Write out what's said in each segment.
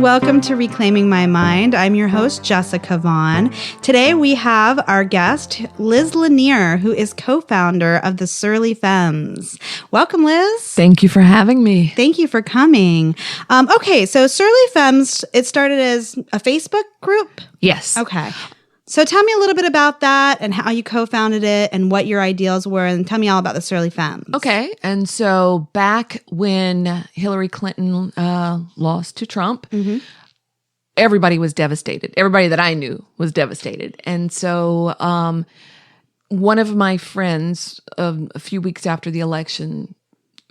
welcome to Reclaiming My Mind. I'm your host, Jessica Vaughn. Today we have our guest, Liz Lanier, who is co-founder of the Surly Femmes. Welcome, Liz. Thank you for having me. Thank you for coming. Okay, so Surly Femmes, it started as a Facebook group? Yes. Okay. So tell me a little bit about that and how you co-founded it and what your ideals were, and tell me all about the Surly Femmes. Okay. And so back when Hillary Clinton lost to Trump, everybody was devastated. Everybody that I knew was devastated. And so one of my friends, a few weeks after the election,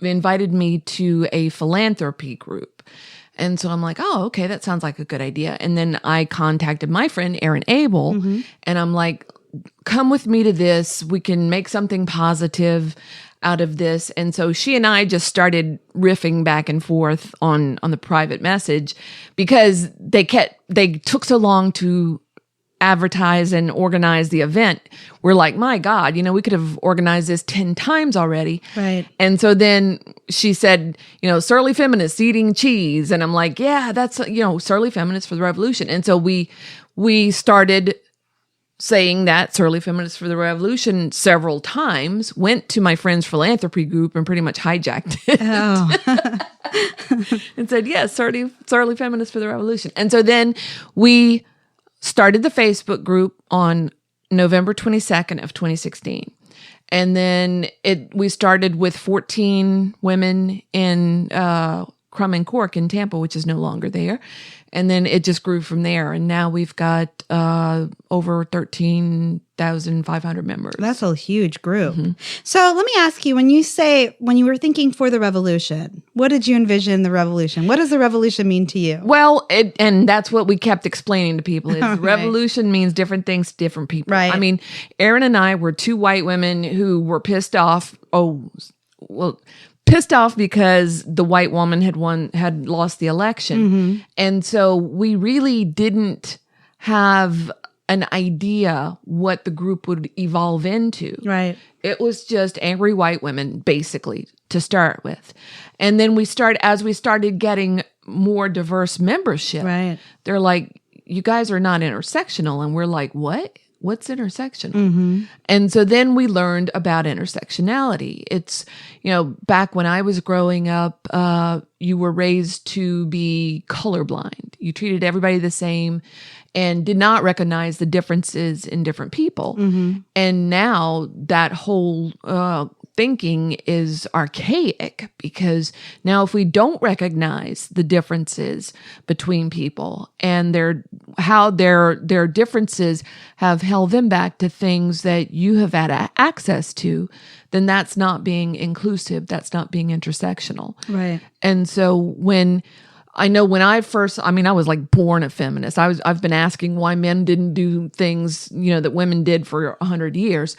invited me to a philanthropy group. And so I'm like, oh, okay, that sounds like a good idea. And then I contacted my friend, Erin Abel, and I'm like, come with me to this. We can make something positive out of this. And so she and I just started riffing back and forth on the private message because they took so long to advertise and organize the event. We're like, my God, we could have organized this 10 times already. Right. And so then she said, surly feminists eating cheese. And I'm like, yeah, that's, surly feminists for the revolution. And so we started saying that surly feminists for the revolution several times, went to my friend's philanthropy group and pretty much hijacked it. And said, yes, surly feminists for the revolution. And so then we started the Facebook group on November 22nd of 2016. And then we started with 14 women in Crum and Cork in Tampa, which is no longer there. And then it just grew from there. And now we've got over 13,500 members. That's a huge group. So let me ask you, when you were thinking for the revolution, what did you envision the revolution? What does the revolution mean to you? Well, and that's what we kept explaiing to people is revolution means different things to different people. Right. I mean, Erin and I were two white women who were pissed off. Pissed off because the white woman had lost the election. And so we really didn't have an idea what the group would evolve into. Right. It was just angry white women, basically, to start with. And then as we started getting more diverse membership, Right. they're like, you guys are not intersectional. And we're like, what? What's intersectional? And so then we learned about intersectionality. It's, back when I was growing up, you were raised to be colorblind. You treated everybody the same and did not recognize the differences in different people. And now that whole thinking is archaic because now if we don't recognize the differences between people and how their differences have held them back to things that you have had access to, then that's not being inclusive. That's not being intersectional. Right. And so I was like born a feminist. I've been asking why men didn't do things, that women did for 100 years.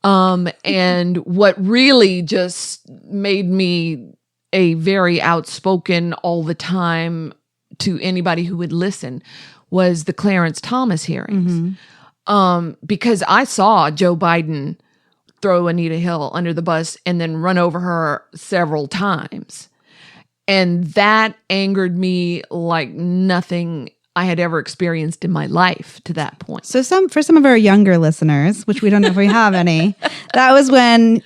And what really just made me a very outspoken all the time to anybody who would listen was the Clarence Thomas hearings. Because I saw Joe Biden throw Anita Hill under the bus and then run over her several times. And that angered me like nothing I had ever experienced in my life to that point. So for some of our younger listeners, which we don't know if we have any, that was when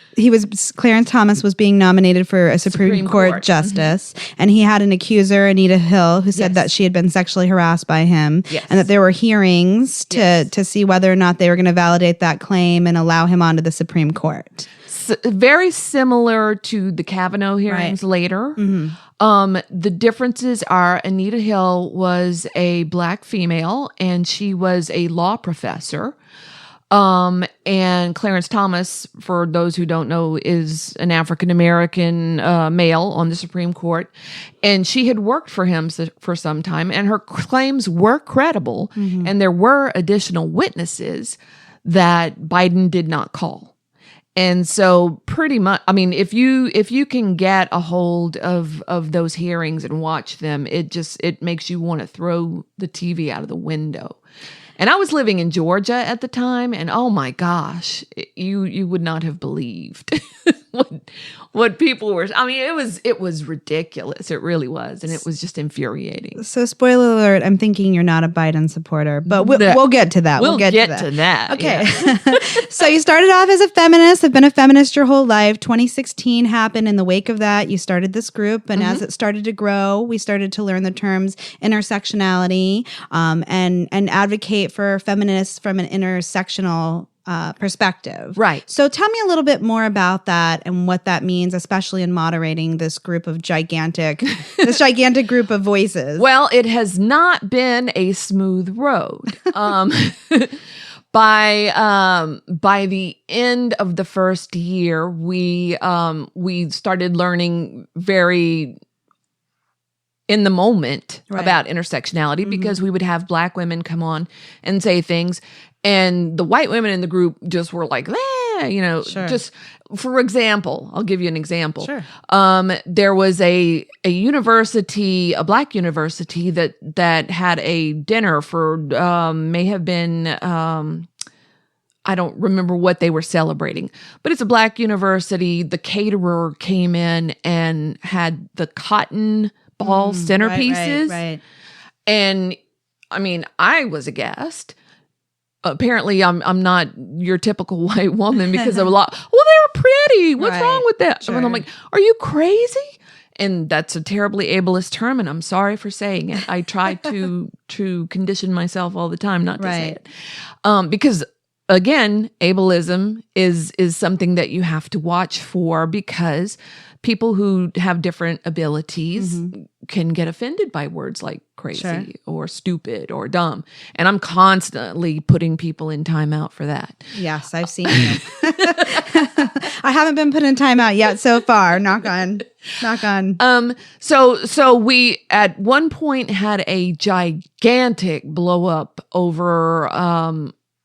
Clarence Thomas was being nominated for a Supreme Court justice, and he had an accuser, Anita Hill, who said that she had been sexually harassed by him, and that there were hearings to see whether or not they were going to validate that claim and allow him onto the Supreme Court. Very similar to the Kavanaugh hearings later. The differences are Anita Hill was a Black female and she was a law professor. And Clarence Thomas, for those who don't know, is an African-American male on the Supreme Court. And she had worked for him for some time and her claims were credible. And there were additional witnesses that Biden did not call. And so pretty much, I mean, if you can get a hold of those hearings and watch them, it makes you want to throw the TV out of the window. And I was living in Georgia at the time, and oh my gosh, you would not have believed what people were. I mean, it was ridiculous. It really was, and it was just infuriating. So, spoiler alert, I'm thinking you're not a Biden supporter, but we'll get to that. We'll get to that. Okay. Yeah. So you started off as a feminist, have been a feminist your whole life. 2016 happened. In the wake of that, you started this group. And as it started to grow, we started to learn the terms intersectionality and advocate for feminists from an intersectional perspective. Right. So tell me a little bit more about that and what that means, especially in moderating this group of gigantic group of voices. Well, it has not been a smooth road. By the end of the first year, we started learning very in the moment about intersectionality because we would have Black women come on and say things. And the white women in the group just were like, just for example, I'll give you an example. Sure. There was a university, a Black university that had a dinner for, may have been, I don't remember what they were celebrating, but it's a Black university. The caterer came in and had the cotton ball centerpieces. Right. And I mean, I was aghast. Apparently I'm not your typical white woman because of a lot. Well, they're pretty. What's wrong with that? Sure. And I'm like, are you crazy? And that's a terribly ableist term, and I'm sorry for saying it. I try to condition myself all the time not to say it. Because again, ableism is something that you have to watch for because people who have different abilities can get offended by words like crazy or stupid or dumb. And I'm constantly putting people in timeout for that. Yes, I've seen it. I haven't been put in timeout yet so far. Knock on. So we at one point had a gigantic blow up over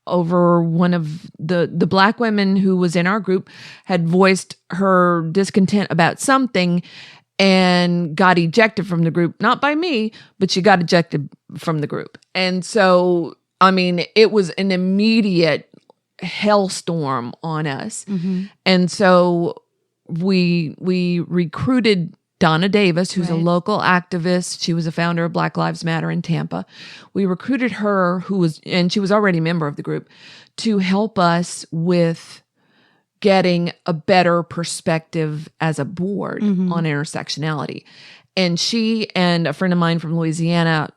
one of the Black women who was in our group had voiced her discontent about something and got ejected from the group. Not by me, but she got ejected from the group. And so, I mean, it was an immediate hellstorm on us. And so we recruited Donna Davis, who's a local activist. She was a founder of Black Lives Matter in Tampa. We recruited her, and she was already a member of the group, to help us with getting a better perspective as a board on intersectionality. And she and a friend of mine from Louisiana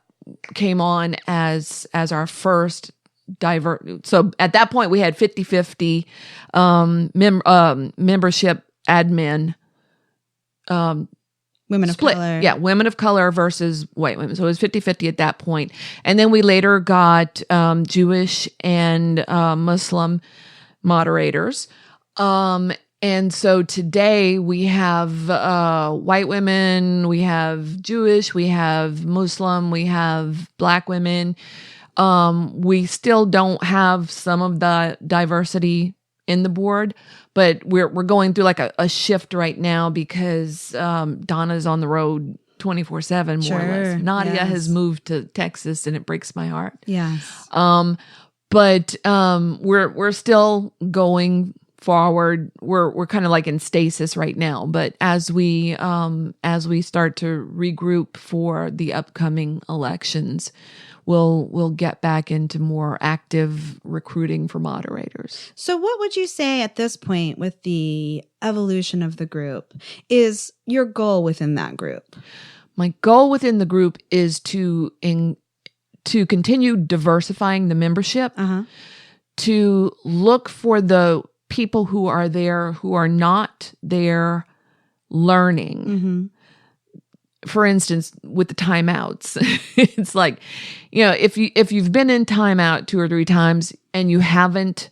came on as our first So at that point, we had 50-50 membership admin women of split. color. Yeah, women of color versus white women. So it was 50-50 at that point. And then we later got Jewish and Muslim moderators. And so today we have white women, we have Jewish, we have Muslim, we have Black women. We still don't have some of the diversity in the board, but we're going through like a shift right now because Donna's on the road 24/7 more or less. Nadia has moved to Texas, and it breaks my heart. Yes. But we're still going forward. We're kind of like in stasis right now, but as we start to regroup for the upcoming elections, we'll get back into more active recruiting for moderators. So what would you say at this point with the evolution of the group is your goal within that group? My goal within the group is to continue diversifying the membership, to look for the people who are there who are not there learning. For instance, with the timeouts, it's like, if you've been in timeout 2 or 3 times and you haven't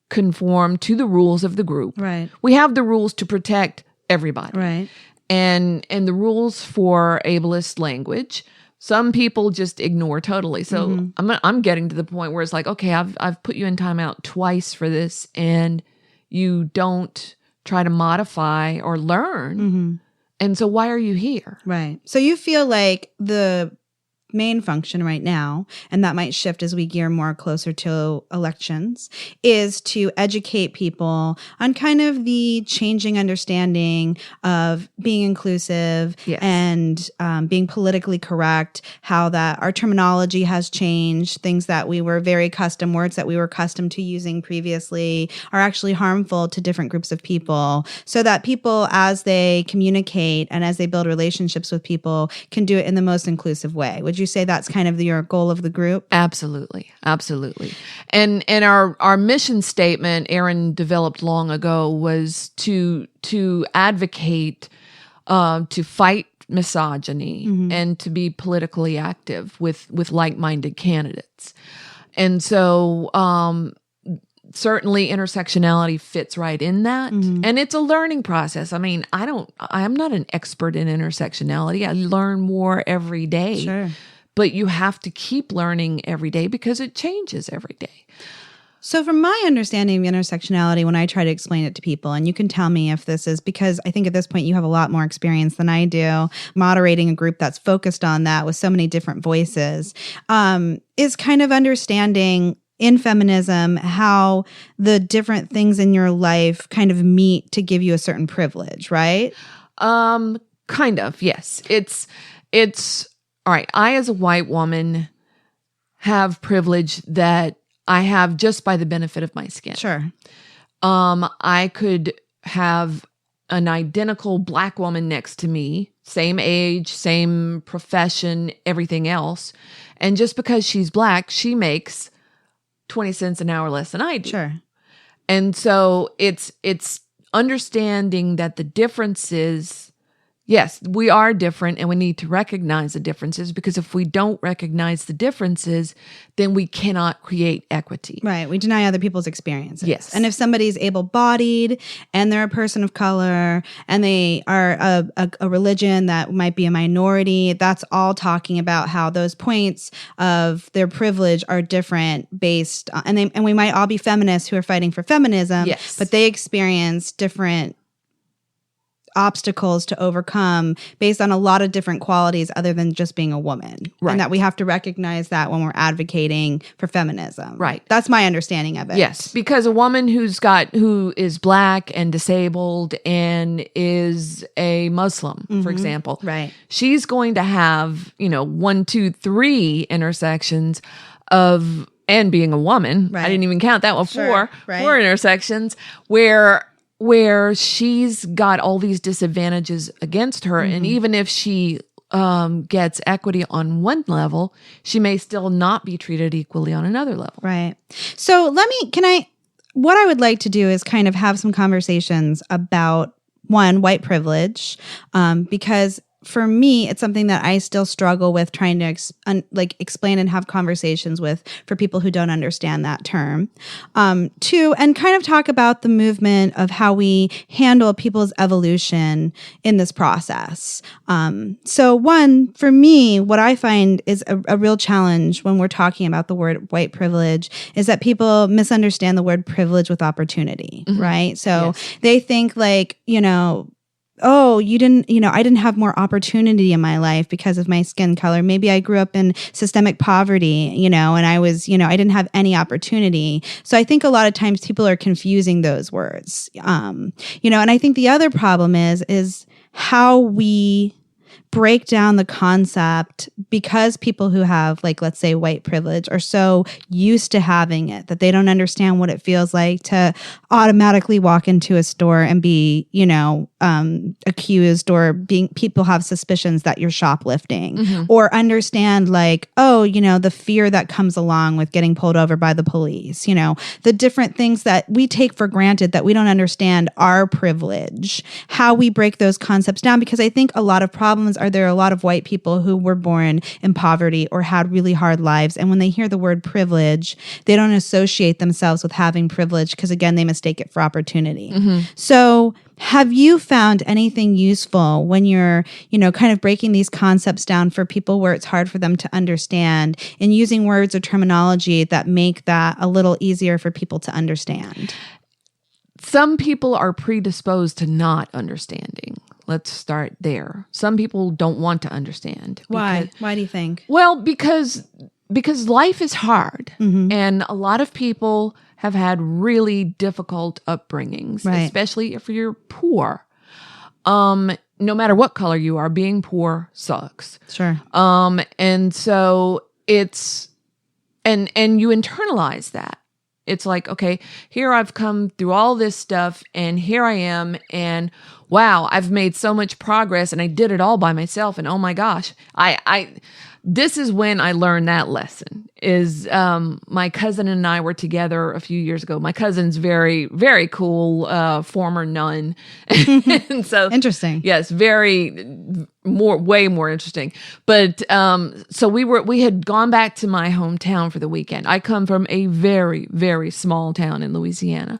conformed to the rules of the group, right? We we have the rules to protect everybody, right? And the rules for ableist language, some people just ignore totally. So I'm getting to the point where it's like, okay, I've put you in timeout twice for this, and you don't try to modify or learn. And so why are you here? Right. So you feel like the main function right now, and that might shift as we gear more closer to elections, is to educate people on kind of the changing understanding of being inclusive and being politically correct, how that our terminology has changed, things that we were very accustomed, words that we were accustomed to using previously are actually harmful to different groups of people, so that people, as they communicate and as they build relationships with people, can do it in the most inclusive way. Would you say that's kind of your goal of the group? Absolutely. And our mission statement, Aaron developed long ago, was to advocate, to fight misogyny and to be politically active with like-minded candidates. And so certainly intersectionality fits right in that. And it's a learning process. I mean, I'm not an expert in intersectionality. I learn more every day. Sure. But you have to keep learning every day because it changes every day. So from my understanding of intersectionality, when I try to explain it to people, and you can tell me if this is, because I think at this point you have a lot more experience than I do, moderating a group that's focused on that with so many different voices, is kind of understanding in feminism how the different things in your life kind of meet to give you a certain privilege, right? Kind of, yes. It's all right. I, as a white woman, have privilege that I have just by the benefit of my skin. Sure. I could have an identical Black woman next to me, same age, same profession, everything else. And just because she's Black, she makes 20 cents an hour less than I do. Sure. And so it's understanding that the differences, yes, we are different and we need to recognize the differences, because if we don't recognize the differences, then we cannot create equity. Right. We deny other people's experiences. Yes. And if somebody's able-bodied and they're a person of color and they are a religion that might be a minority, that's all talking about how those points of their privilege are different based on, and we might all be feminists who are fighting for feminism, yes, but they experience different obstacles to overcome based on a lot of different qualities other than just being a woman. Right. And that we have to recognize that when we're advocating for feminism. Right. That's my understanding of it. Yes, because a woman who is Black and disabled and is a Muslim, for example, right, she's going to have, 1, 2, 3 intersections of, and being a woman, right, I didn't even count that one, sure, four intersections where she's got all these disadvantages against her. And even if she gets equity on one level, she may still not be treated equally on another level. Right. So what I would like to do is kind of have some conversations about, one, white privilege, because for me, it's something that I still struggle with trying to explain and have conversations with for people who don't understand that term. Two, and kind of talk about the movement of how we handle people's evolution in this process. So one, for me, what I find is a real challenge when we're talking about the word white privilege is that people misunderstand the word privilege with opportunity, right? So they think oh, I didn't have more opportunity in my life because of my skin color. Maybe I grew up in systemic poverty, and I was, I didn't have any opportunity. So I think a lot of times people are confusing those words, and I think the other problem is how we break down the concept, because people who have, let's say, white privilege are so used to having it that they don't understand what it feels like to automatically walk into a store and be, accused, or people have suspicions that you're shoplifting, or understand the fear that comes along with getting pulled over by the police, the different things that we take for granted that we don't understand our privilege, how we break those concepts down, because I think a lot of problems are there are a lot of white people who were born in poverty or had really hard lives. And when they hear the word privilege, they don't associate themselves with having privilege because, again, they mistake it for opportunity. So have you found anything useful when you're, kind of breaking these concepts down for people where it's hard for them to understand, and using words or terminology that make that a little easier for people to understand? Some people are predisposed to not understanding. Let's start there. Some people don't want to understand. Why? Why do you think? Well, because life is hard, and a lot of people have had really difficult upbringings, especially if you're poor. No matter what color you are, being poor sucks. Sure. And so it's, and you internalize that. It's like, okay, here I've come through all this stuff and here I am, and wow, I've made so much progress and I did it all by myself. And oh my gosh, this is when I learned that lesson is, my cousin and I were together a few years ago. My cousin's very, very cool, former nun. And so interesting. Yes. Way more interesting. But, so we had gone back to my hometown for the weekend. I come from a very, very small town in Louisiana.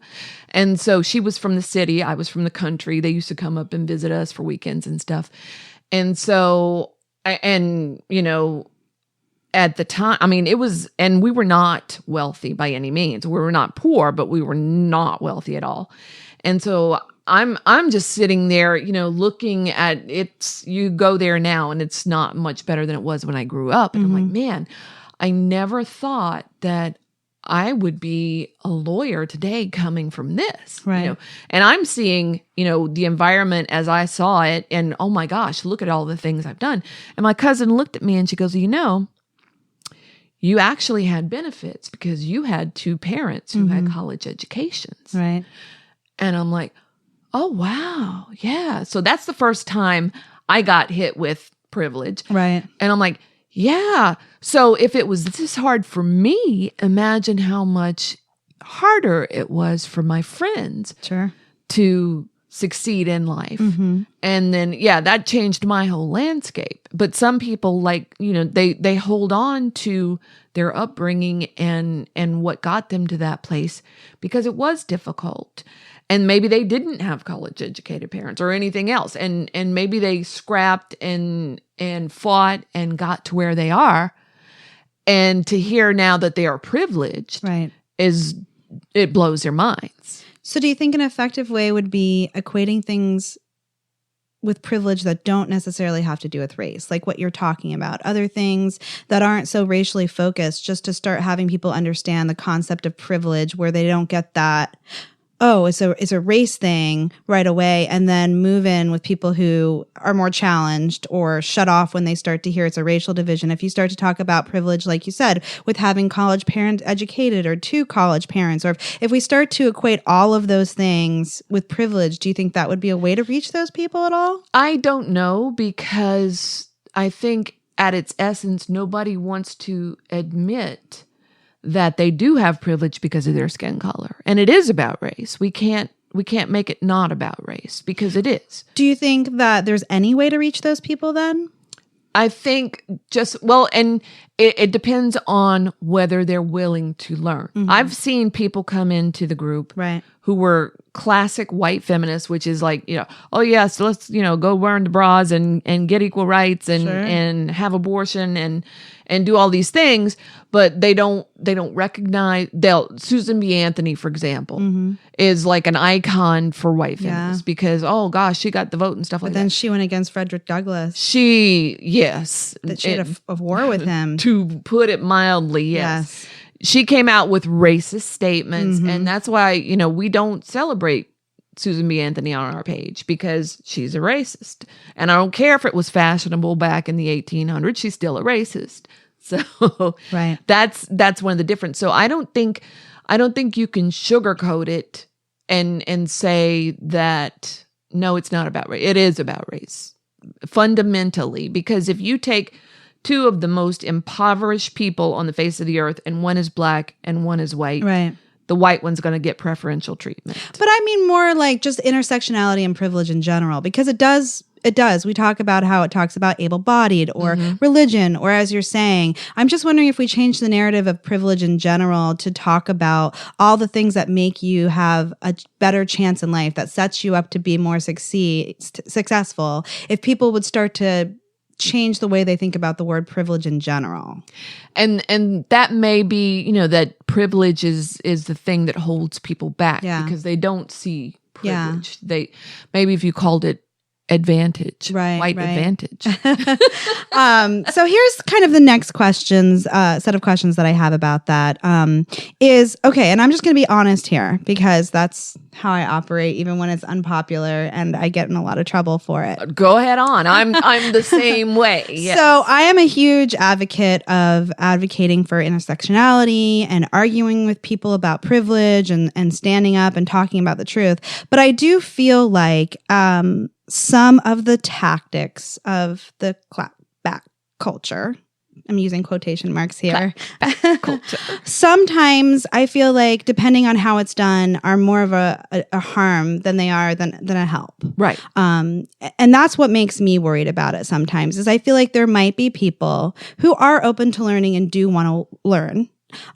And so she was from the city. I was from the country. They used to come up and visit us for weekends and stuff. And so, and, you know, at the time, I mean, and we were not wealthy by any means. We were not poor, but we were not wealthy at all. And so I'm just sitting there, you know, looking at you go there now and it's not much better than it was when I grew up. And I'm like, man, I never thought that I would be a lawyer today coming from this, right? You know? And I'm seeing, you know, the environment as I saw it, and oh my gosh, look at all the things I've done. And my cousin looked at me and she goes, you know, you actually had benefits because you had two parents who had college educations, right? And I'm like, oh wow, yeah. So that's the first time I got hit with privilege, right? And I'm like, yeah. So if it was this hard for me, imagine how much harder it was for my friends to succeed in life. And then, yeah, that changed my whole landscape. But some people, like, you know, they hold on to their upbringing and what got them to that place because it was difficult. And maybe they didn't have college educated parents or anything else. And maybe they scrapped and fought and got to where they are. And to hear now that they are privileged, right, it blows their minds. So do you think an effective way would be equating things with privilege that don't necessarily have to do with race, like what you're talking about, other things that aren't so racially focused, just to start having people understand the concept of privilege where they don't get that, oh, it's a race thing right away, and then move in with people who are more challenged or shut off when they start to hear it's a racial division. If you start to talk about privilege, like you said, with having college parents educated or two college parents, or if we start to equate all of those things with privilege, do you think that would be a way to reach those people at all? I don't know, because I think at its essence, nobody wants to admit that they do have privilege because of their skin color. And it is about race. We can't make it not about race, because it is. Do you think that there's any way to reach those people then? I think and it depends on whether they're willing to learn. I've seen people come into the group who were classic white feminists, which is like, you know, oh yes, so let's, you know, go wear the bras and get equal rights and have abortion and do all these things, but they don't recognize. Susan B. Anthony, for example, is like an icon for white feminists because, oh gosh, she got the vote and stuff like that. But then she went against Frederick Douglass. She had a war with him. To put it mildly, yes. She came out with racist statements, and that's why, you know, we don't celebrate Susan B. Anthony on our page, because she's a racist. And I don't care if it was fashionable back in the 1800s, she's still a racist. So that's one of the difference. So I don't think you can sugarcoat it and say that, no, it's not about race. It is about race fundamentally, because if you take two of the most impoverished people on the face of the earth, and one is black and one is white, the white one's going to get preferential treatment. But I mean more like just intersectionality and privilege in general, because it does. We talk about how it talks about able-bodied or religion, or as you're saying, I'm just wondering if we change the narrative of privilege in general to talk about all the things that make you have a better chance in life, that sets you up to be more successful. If people would start to change the way they think about the word privilege in general. And that may be, you know, that privilege is the thing that holds people back because they don't see privilege. Maybe if you called it advantage. Right. White advantage. So here's kind of the next set of questions that I have about that. Is okay, and I'm just going to be honest here because that's how I operate, even when it's unpopular, and I get in a lot of trouble for it. Go ahead on. I'm the same way. Yes. So I am a huge advocate of advocating for intersectionality and arguing with people about privilege and standing up and talking about the truth. But I do feel like some of the tactics of the clapback culture, I'm using quotation marks here. Sometimes I feel like, depending on how it's done, are more of a harm than they are than a help. Right. And that's what makes me worried about it sometimes, is I feel like there might be people who are open to learning and do want to learn.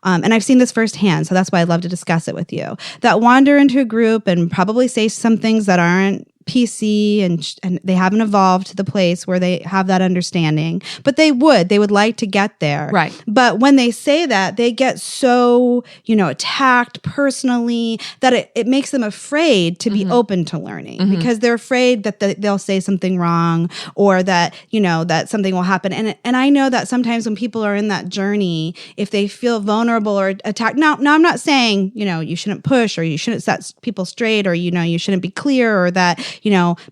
And I've seen this firsthand, so that's why I'd love to discuss it with you, that wander into a group and probably say some things that aren't PC and they haven't evolved to the place where they have that understanding, but they would like to get there. Right. But when they say that, they get so, attacked personally that it makes them afraid to be open to learning because they're afraid that they'll say something wrong or that, that something will happen. And I know that sometimes when people are in that journey, if they feel vulnerable or attacked, now I'm not saying, you shouldn't push or you shouldn't set people straight or, you shouldn't be clear or that,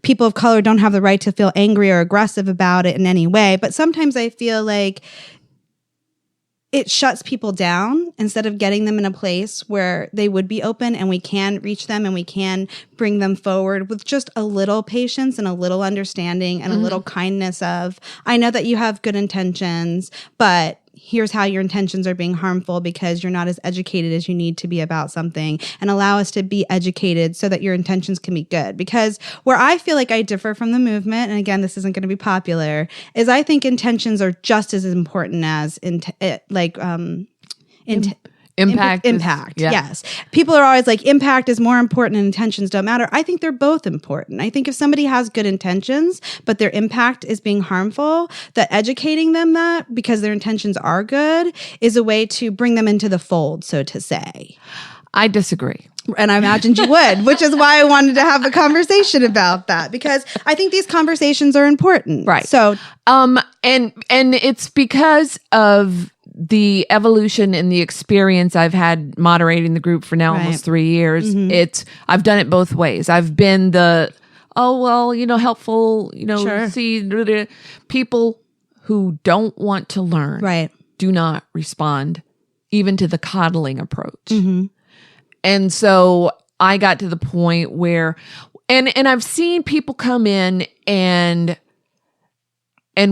people of color don't have the right to feel angry or aggressive about it in any way. But sometimes I feel like it shuts people down instead of getting them in a place where they would be open and we can reach them and we can bring them forward with just a little patience and a little understanding and a little kindness of, I know that you have good intentions, but here's how your intentions are being harmful because you're not as educated as you need to be about something, and allow us to be educated so that your intentions can be good. Because where I feel like I differ from the movement, and again, this isn't going to be popular, is I think intentions are just as important as Impact. Yes. People are always like, impact is more important and intentions don't matter. I think they're both important. I think if somebody has good intentions, but their impact is being harmful, that educating them that because their intentions are good is a way to bring them into the fold, so to say. I disagree. And I imagined you would, which is why I wanted to have a conversation about that, because I think these conversations are important. Right. So, and it's because of the evolution and the experience I've had moderating the group for now almost 3 years. I've done it both ways. I've been the, helpful, Sure. see people who don't want to learn, do not respond even to the coddling approach. And so I got to the point where, and I've seen people come in and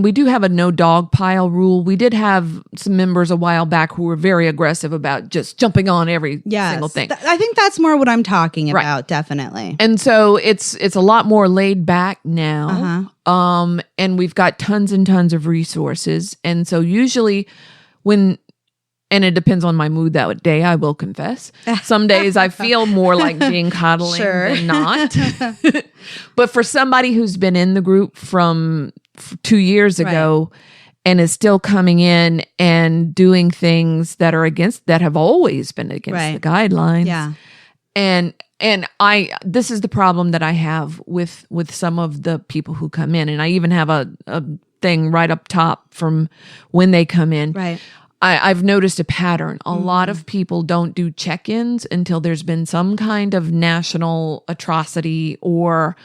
we do have a no dog pile rule. We did have some members a while back who were very aggressive about just jumping on every single thing. I think that's more what I'm talking about, definitely. And so it's a lot more laid back now. And we've got tons and tons of resources. And so usually and it depends on my mood that day, I will confess. Some days I feel more like being coddling than not. But for somebody who's been in the group from 2 years ago and is still coming in and doing things that have always been against the guidelines. Yeah. And this is the problem that I have with some of the people who come in. And I even have a thing right up top from when they come in. Right. I've noticed a pattern. A lot of people don't do check-ins until there's been some kind of national atrocity or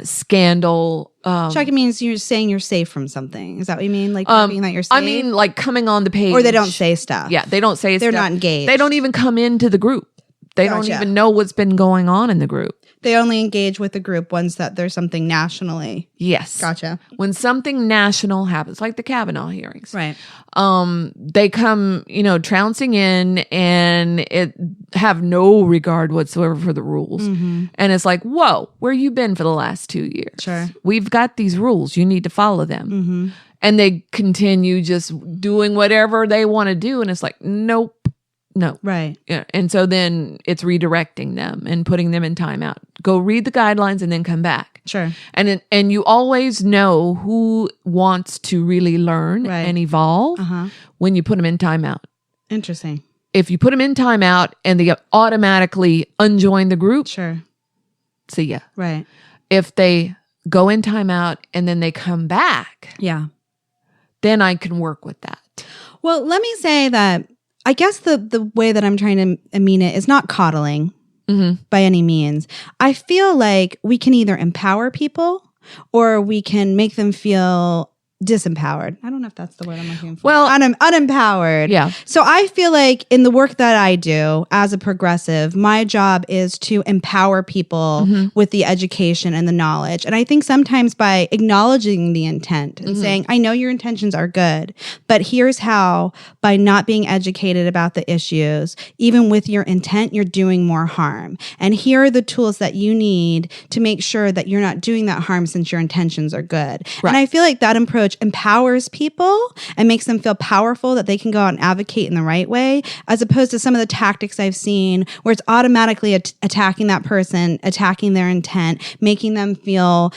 scandal. Check-in means you're saying you're safe from something. Is that what you mean? Like being that you're safe? I mean, like coming on the page. Or they don't say stuff. Yeah, they don't say stuff. They're not engaged. They don't even come into the group. They don't even know what's been going on in the group. They only engage with the group once that there's something nationally. Yes. Gotcha. When something national happens, like the Kavanaugh hearings. Right. They come, trouncing in and have no regard whatsoever for the rules. And it's like, whoa, where you been for the last 2 years? Sure. We've got these rules. You need to follow them. And they continue just doing whatever they want to do. And it's like, nope. No. Right. Yeah. And so then it's redirecting them and putting them in timeout. Go read the guidelines and then come back. Sure. And you always know who wants to really learn and evolve when you put them in timeout. Interesting. If you put them in timeout and they automatically unjoin the group, sure. see ya. Right. If they go in timeout, and then they come back, Yeah. then I can work with that. Well, let me say that I guess the way that I'm trying to mean it is not coddling by any means. I feel like we can either empower people or we can make them feel disempowered. I don't know if that's the word I'm looking for. Well, unempowered. Yeah. So I feel like in the work that I do as a progressive, my job is to empower people with the education and the knowledge. And I think sometimes by acknowledging the intent and saying, I know your intentions are good, but here's how, by not being educated about the issues, even with your intent, you're doing more harm. And here are the tools that you need to make sure that you're not doing that harm since your intentions are good. Right. And I feel like that approach empowers people and makes them feel powerful that they can go out and advocate in the right way, as opposed to some of the tactics I've seen where it's automatically attacking that person, attacking their intent, making them feel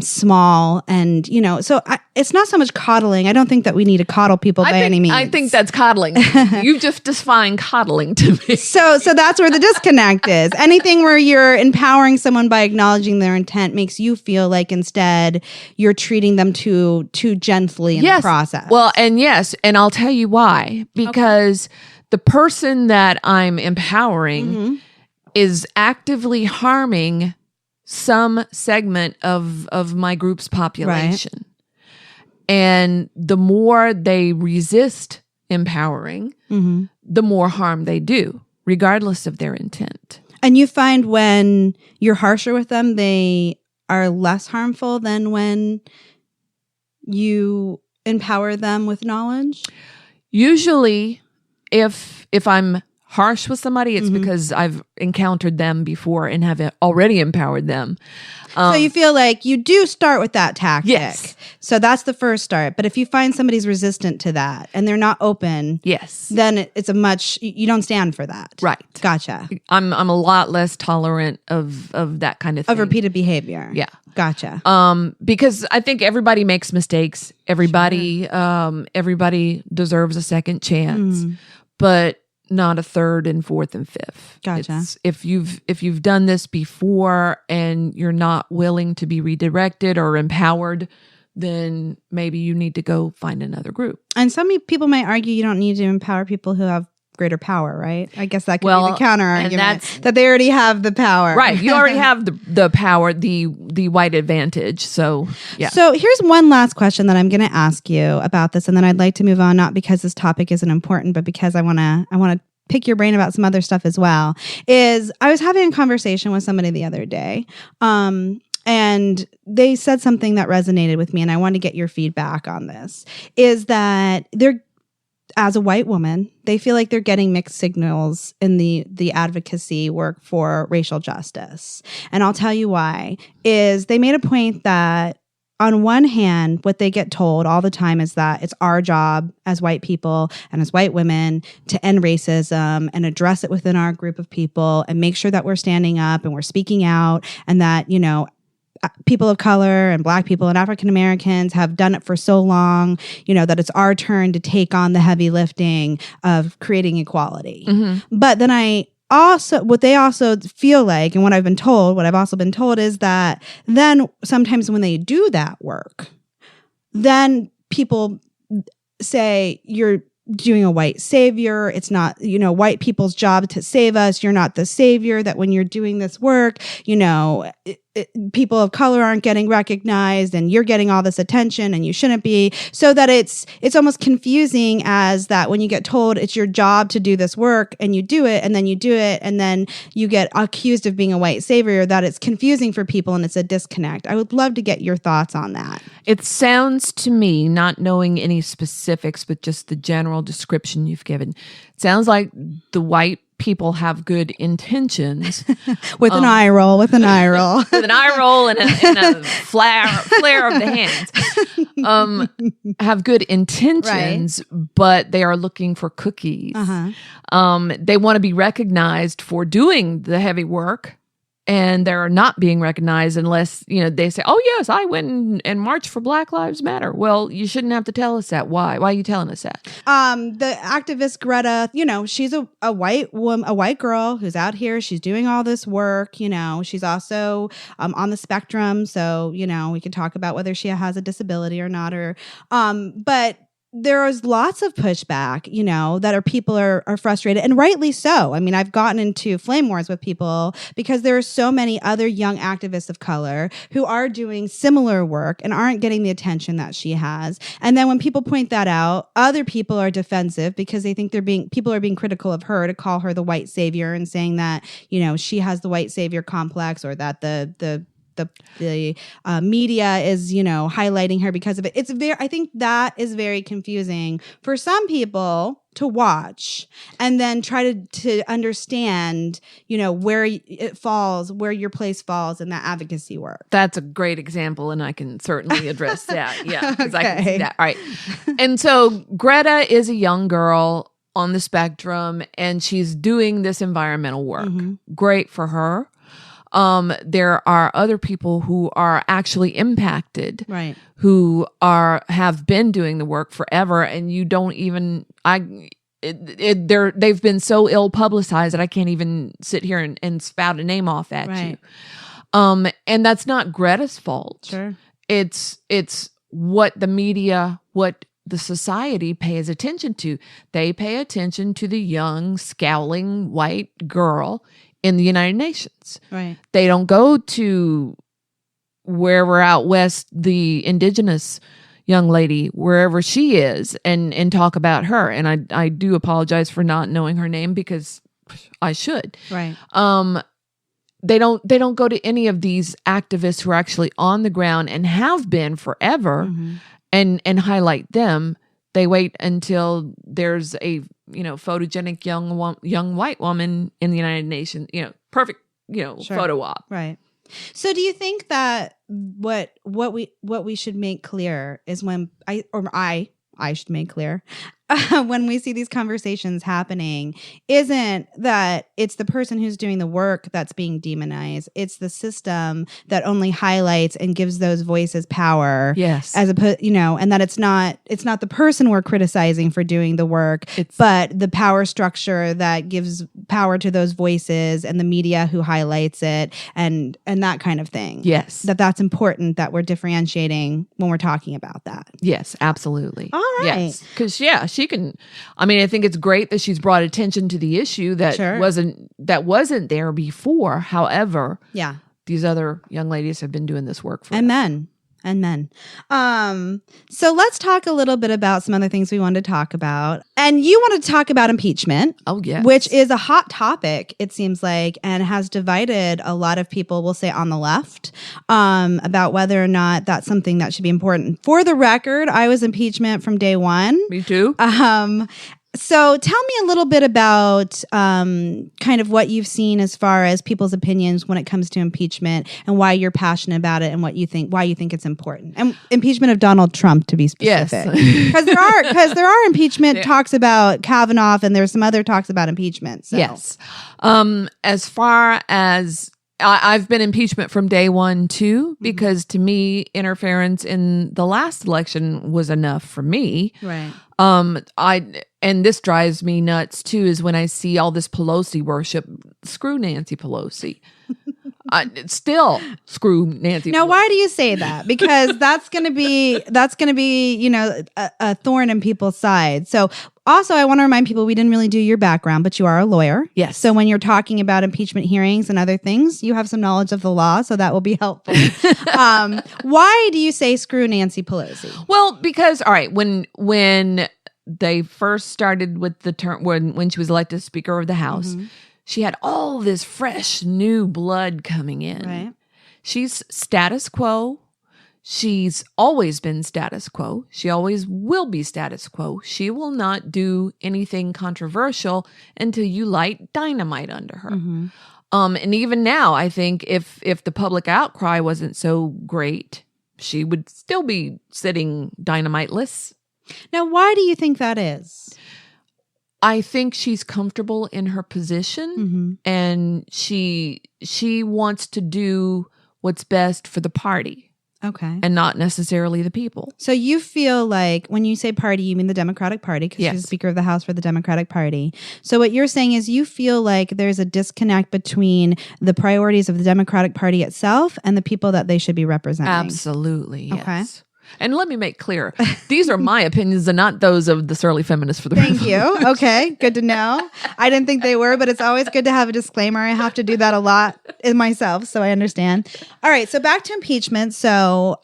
small. And, so it's not so much coddling. I don't think that we need to coddle people by any means. I think that's coddling. You've just defined coddling to me. So that's where the disconnect is. Anything where you're empowering someone by acknowledging their intent makes you feel like instead you're treating them too gently in the process. Well, and I'll tell you why. Because the person that I'm empowering is actively harming some segment of my group's population. Right. And the more they resist empowering, the more harm they do, regardless of their intent. And you find when you're harsher with them, they are less harmful than when you empower them with knowledge? Usually, if I'm harsh with somebody, it's because I've encountered them before and have already empowered them. So you feel like you do start with that tactic. Yes. So that's the first start. But if you find somebody's resistant to that and they're not open, then it's you don't stand for that. Right. Gotcha. I'm a lot less tolerant of that kind of thing. Of repeated behavior. Yeah. Gotcha. Because I think everybody makes mistakes. Everybody deserves a second chance, but not a third and fourth and fifth. Gotcha. If you've done this before and you're not willing to be redirected or empowered, then maybe you need to go find another group. And some people might argue you don't need to empower people who have greater power, right? I guess that could be the counter argument, that they already have the power. Right. You already have the power, the white advantage. So, yeah. So here's one last question that I'm going to ask you about this, and then I'd like to move on, not because this topic isn't important, but because I want to pick your brain about some other stuff as well. I was having a conversation with somebody the other day, and they said something that resonated with me, and I want to get your feedback on this, is that as a white woman, they feel like they're getting mixed signals in the advocacy work for racial justice. And I'll tell you why. Is they made a point that on one hand, what they get told all the time is that it's our job as white people and as white women to end racism and address it within our group of people and make sure that we're standing up and we're speaking out, and that, people of color and Black people and African Americans have done it for so long, that it's our turn to take on the heavy lifting of creating equality. But then what they also feel like, and what I've also been told is that then sometimes when they do that work, then people say you're doing a white savior. It's not, white people's job to save us. You're not the savior, that when you're doing this work, people of color aren't getting recognized and you're getting all this attention and you shouldn't be. So that it's almost confusing, as that when you get told it's your job to do this work and you do it and then you do it and then you get accused of being a white savior, that it's confusing for people and it's a disconnect. I would love to get your thoughts on that. It sounds to me, not knowing any specifics, but just the general description you've given, it sounds like the white people have good intentions. with an eye roll. With an eye roll and a flare of the hands. Have good intentions, right, but they are looking for cookies. They want to be recognized for doing the heavy work and they're not being recognized unless, they say, oh, yes, I went and marched for Black Lives Matter. Well, you shouldn't have to tell us that. Why? Why are you telling us that? The activist Greta, she's a white woman, a white girl who's out here. She's doing all this work. She's also on the spectrum. So, we can talk about whether she has a disability or not. But there is lots of pushback, that people are frustrated, and rightly so. I mean, I've gotten into flame wars with people because there are so many other young activists of color who are doing similar work and aren't getting the attention that she has. And then when people point that out, other people are defensive because they think people are being critical of her, to call her the white savior and saying that, she has the white savior complex, or that the media is, highlighting her because of it. I think that is very confusing for some people to watch and then try to understand, where it falls, where your place falls in that advocacy work. That's a great example, and I can certainly address that. Yeah, because I can see that. All right. And so Greta is a young girl on the spectrum, and she's doing this environmental work. Mm-hmm. Great for her. There are other people who are actually impacted, right? Who have been doing the work forever, and you don't even. They've been so ill publicized that I can't even sit here and spout a name off at you. And that's not Greta's fault. Sure, it's what the media, what the society pays attention to. They pay attention to the young, scowling white girl in the United Nations. Right. They don't go to wherever out west, the indigenous young lady, wherever she is, and talk about her. And I do apologize for not knowing her name, because I should. Right. They don't go to any of these activists who are actually on the ground and have been forever, mm-hmm. and highlight them. They wait until there's a photogenic young white woman in the United Nations, perfect, sure. Photo op. Right. So do you think that what we should make clear is when I should make clear when we see these conversations happening isn't that it's the person who's doing the work that's being demonized. It's the system that only highlights and gives those voices power. Yes. And that it's not the person we're criticizing for doing the work, but the power structure that gives power to those voices, and the media who highlights it, and that kind of thing. Yes. That's important, that we're differentiating when we're talking about that. Yes, absolutely. All right. Yes. Because she can. I mean, I think it's great that she's brought attention to the issue that sure. wasn't there before. However, yeah, these other young ladies have been doing this work for and men. So let's talk a little bit about some other things we wanted to talk about. And you want to talk about impeachment. Oh, yes. Which is a hot topic, it seems like, and has divided a lot of people, we'll say on the left, about whether or not that's something that should be important. For the record, I was impeachment from day one. Me too. So tell me a little bit about kind of what you've seen as far as people's opinions when it comes to impeachment, and why you're passionate about it, and why you think it's important. And impeachment of Donald Trump, to be specific. Yes. Because there are impeachment talks about Kavanaugh, and there's some other talks about impeachment. So. Yes. As far as I've been impeachment from day one too, because to me, interference in the last election was enough for me. Right. And this drives me nuts too, is when I see all this Pelosi worship. Screw Nancy Pelosi. Still screw Nancy. Now, Pelosi. why do you say that? Because that's going to be a thorn in people's side. So also, I want to remind people we didn't really do your background, but you are a lawyer. Yes. So when you're talking about impeachment hearings and other things, you have some knowledge of the law, so that will be helpful. Why do you say screw Nancy Pelosi? Well, because when they first started with the term, when she was elected Speaker of the House, mm-hmm. she had all this fresh new blood coming in. Right. She's status quo. She's always been status quo. She always will be status quo. She will not do anything controversial until you light dynamite under her. Mm-hmm. And even now, I think if the public outcry wasn't so great, she would still be sitting dynamiteless. Now, why do you think that is? I think she's comfortable in her position, and she wants to do what's best for the party. Okay. And not necessarily the people. So you feel like when you say party, you mean the Democratic Party, because she's Speaker of the House for the Democratic Party. So what you're saying is you feel like there's a disconnect between the priorities of the Democratic Party itself and the people that they should be representing. Absolutely, yes. Okay. And let me make clear, these are my opinions and not those of the Surly Feminists for the Thank you. Okay, good to know. I didn't think they were, but it's always good to have a disclaimer. I have to do that a lot in myself, so I understand. All right, so back to impeachment. So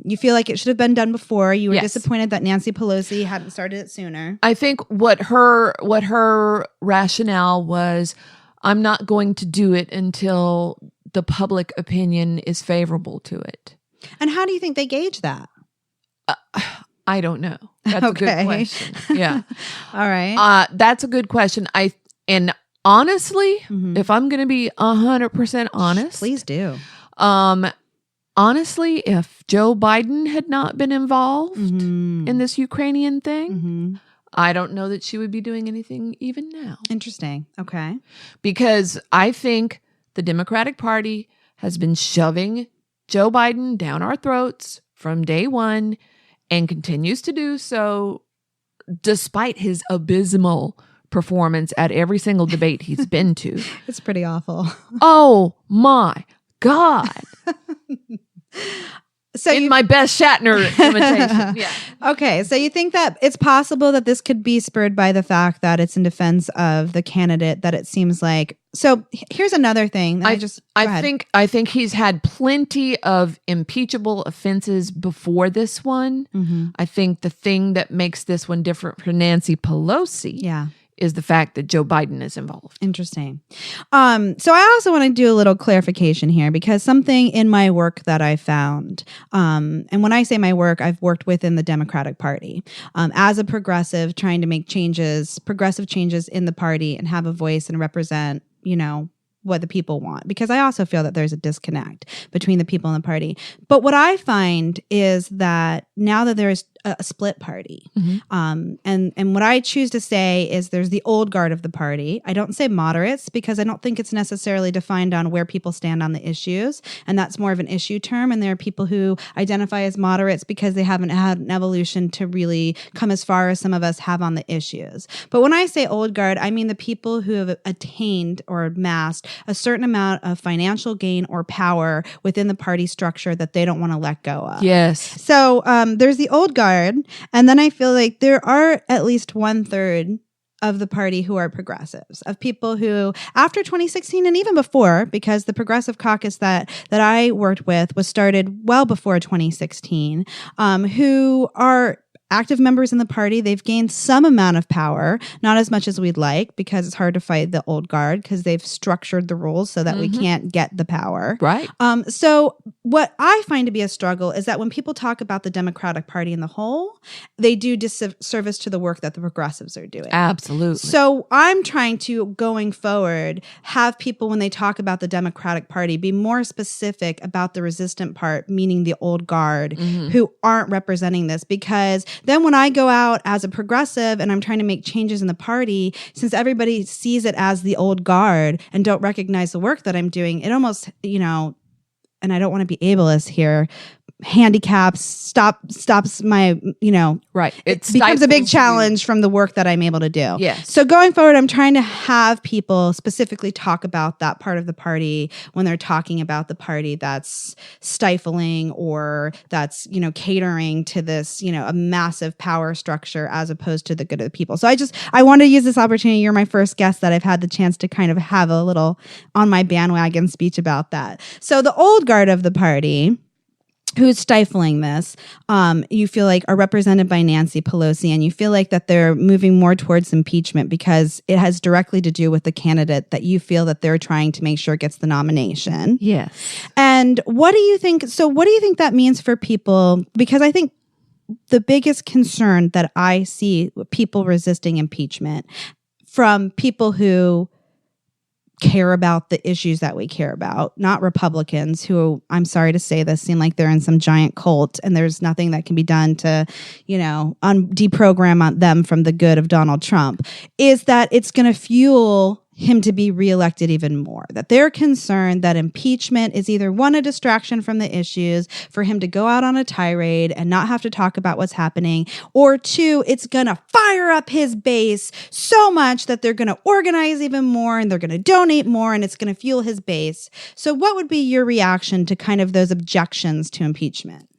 you feel like it should have been done before. You were disappointed that Nancy Pelosi hadn't started it sooner. I think what her rationale was, I'm not going to do it until the public opinion is favorable to it. And how do you think they gauge that? I don't know. That's a good question. Yeah. All right. That's a good question. And honestly, if I'm going to be 100% honest, please do. Honestly, if Joe Biden had not been involved in this Ukrainian thing, I don't know that she would be doing anything even now. Interesting. Okay. Because I think the Democratic Party has been shoving Joe Biden down our throats from day one and continues to do so despite his abysmal performance at every single debate he's been to. It's pretty awful. Oh my God. So in my best Shatner imitation. Yeah. Okay. So you think that it's possible that this could be spurred by the fact that it's in defense of the candidate that it seems like. So here's another thing. I think he's had plenty of impeachable offenses before this one. I think the thing that makes this one different for Nancy Pelosi is the fact that Joe Biden is involved. Interesting. So I also want to do a little clarification here, because something in my work that I found, and when I say my work, I've worked within the Democratic Party as a progressive, trying to make progressive changes in the party and have a voice and represent, what the people want, because I also feel that there's a disconnect between the people and the party. But what I find is that now that there is a split party, and what I choose to say is there's the old guard of the party. I don't say moderates, because I don't think it's necessarily defined on where people stand on the issues, and that's more of an issue term. And there are people who identify as moderates because they haven't had an evolution to really come as far as some of us have on the issues. But when I say old guard, I mean the people who have attained or amassed a certain amount of financial gain or power within the party structure that they don't want to let go of. Yes. So there's the old guard, and then I feel like there are at least 1/3 of the party who are progressives, of people who, after 2016 and even before, because the Progressive Caucus that I worked with was started well before 2016, who are active members in the party. They've gained some amount of power, not as much as we'd like, because it's hard to fight the old guard because they've structured the rules so that we can't get the power. Right. So what I find to be a struggle is that when people talk about the Democratic Party in the whole, they do disservice to the work that the progressives are doing. Absolutely. So I'm trying to, going forward, have people, when they talk about the Democratic Party, be more specific about the resistant part, meaning the old guard, who aren't representing this, because then when I go out as a progressive and I'm trying to make changes in the party, since everybody sees it as the old guard and don't recognize the work that I'm doing, it almost, and I don't want to be ableist here, stops my, right. It becomes a big challenge from the work that I'm able to do. Yes. So going forward, I'm trying to have people specifically talk about that part of the party when they're talking about the party that's stifling or that's, catering to this, a massive power structure as opposed to the good of the people. So I want to use this opportunity. You're my first guest that I've had the chance to kind of have a little on my bandwagon speech about that. So the old guard of the party, who's stifling this, you feel like are represented by Nancy Pelosi, and you feel like that they're moving more towards impeachment because it has directly to do with the candidate that you feel that they're trying to make sure gets the nomination. Yes. And what do you think that means for people? Because I think the biggest concern that I see with people resisting impeachment from people who care about the issues that we care about, not Republicans who, I'm sorry to say this, seem like they're in some giant cult and there's nothing that can be done to, deprogram them from the good of Donald Trump, is that it's going to fuel him to be reelected even more. That they're concerned that impeachment is either one, a distraction from the issues for him to go out on a tirade and not have to talk about what's happening, or two, it's going to fire up his base so much that they're going to organize even more and they're going to donate more and it's going to fuel his base. So what would be your reaction to kind of those objections to impeachment?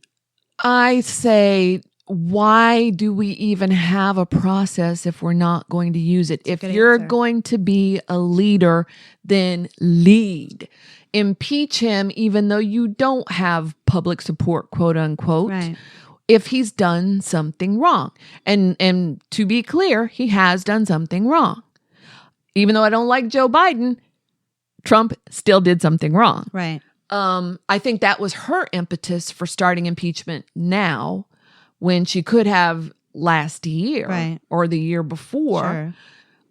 I say, why do we even have a process if we're not going to use it? If you're going to be a leader, then lead. Impeach him even though you don't have public support, quote unquote, right, if he's done something wrong. And to be clear, he has done something wrong. Even though I don't like Joe Biden, Trump still did something wrong. Right. I think that was her impetus for starting impeachment now, when she could have last year, right, or the year before.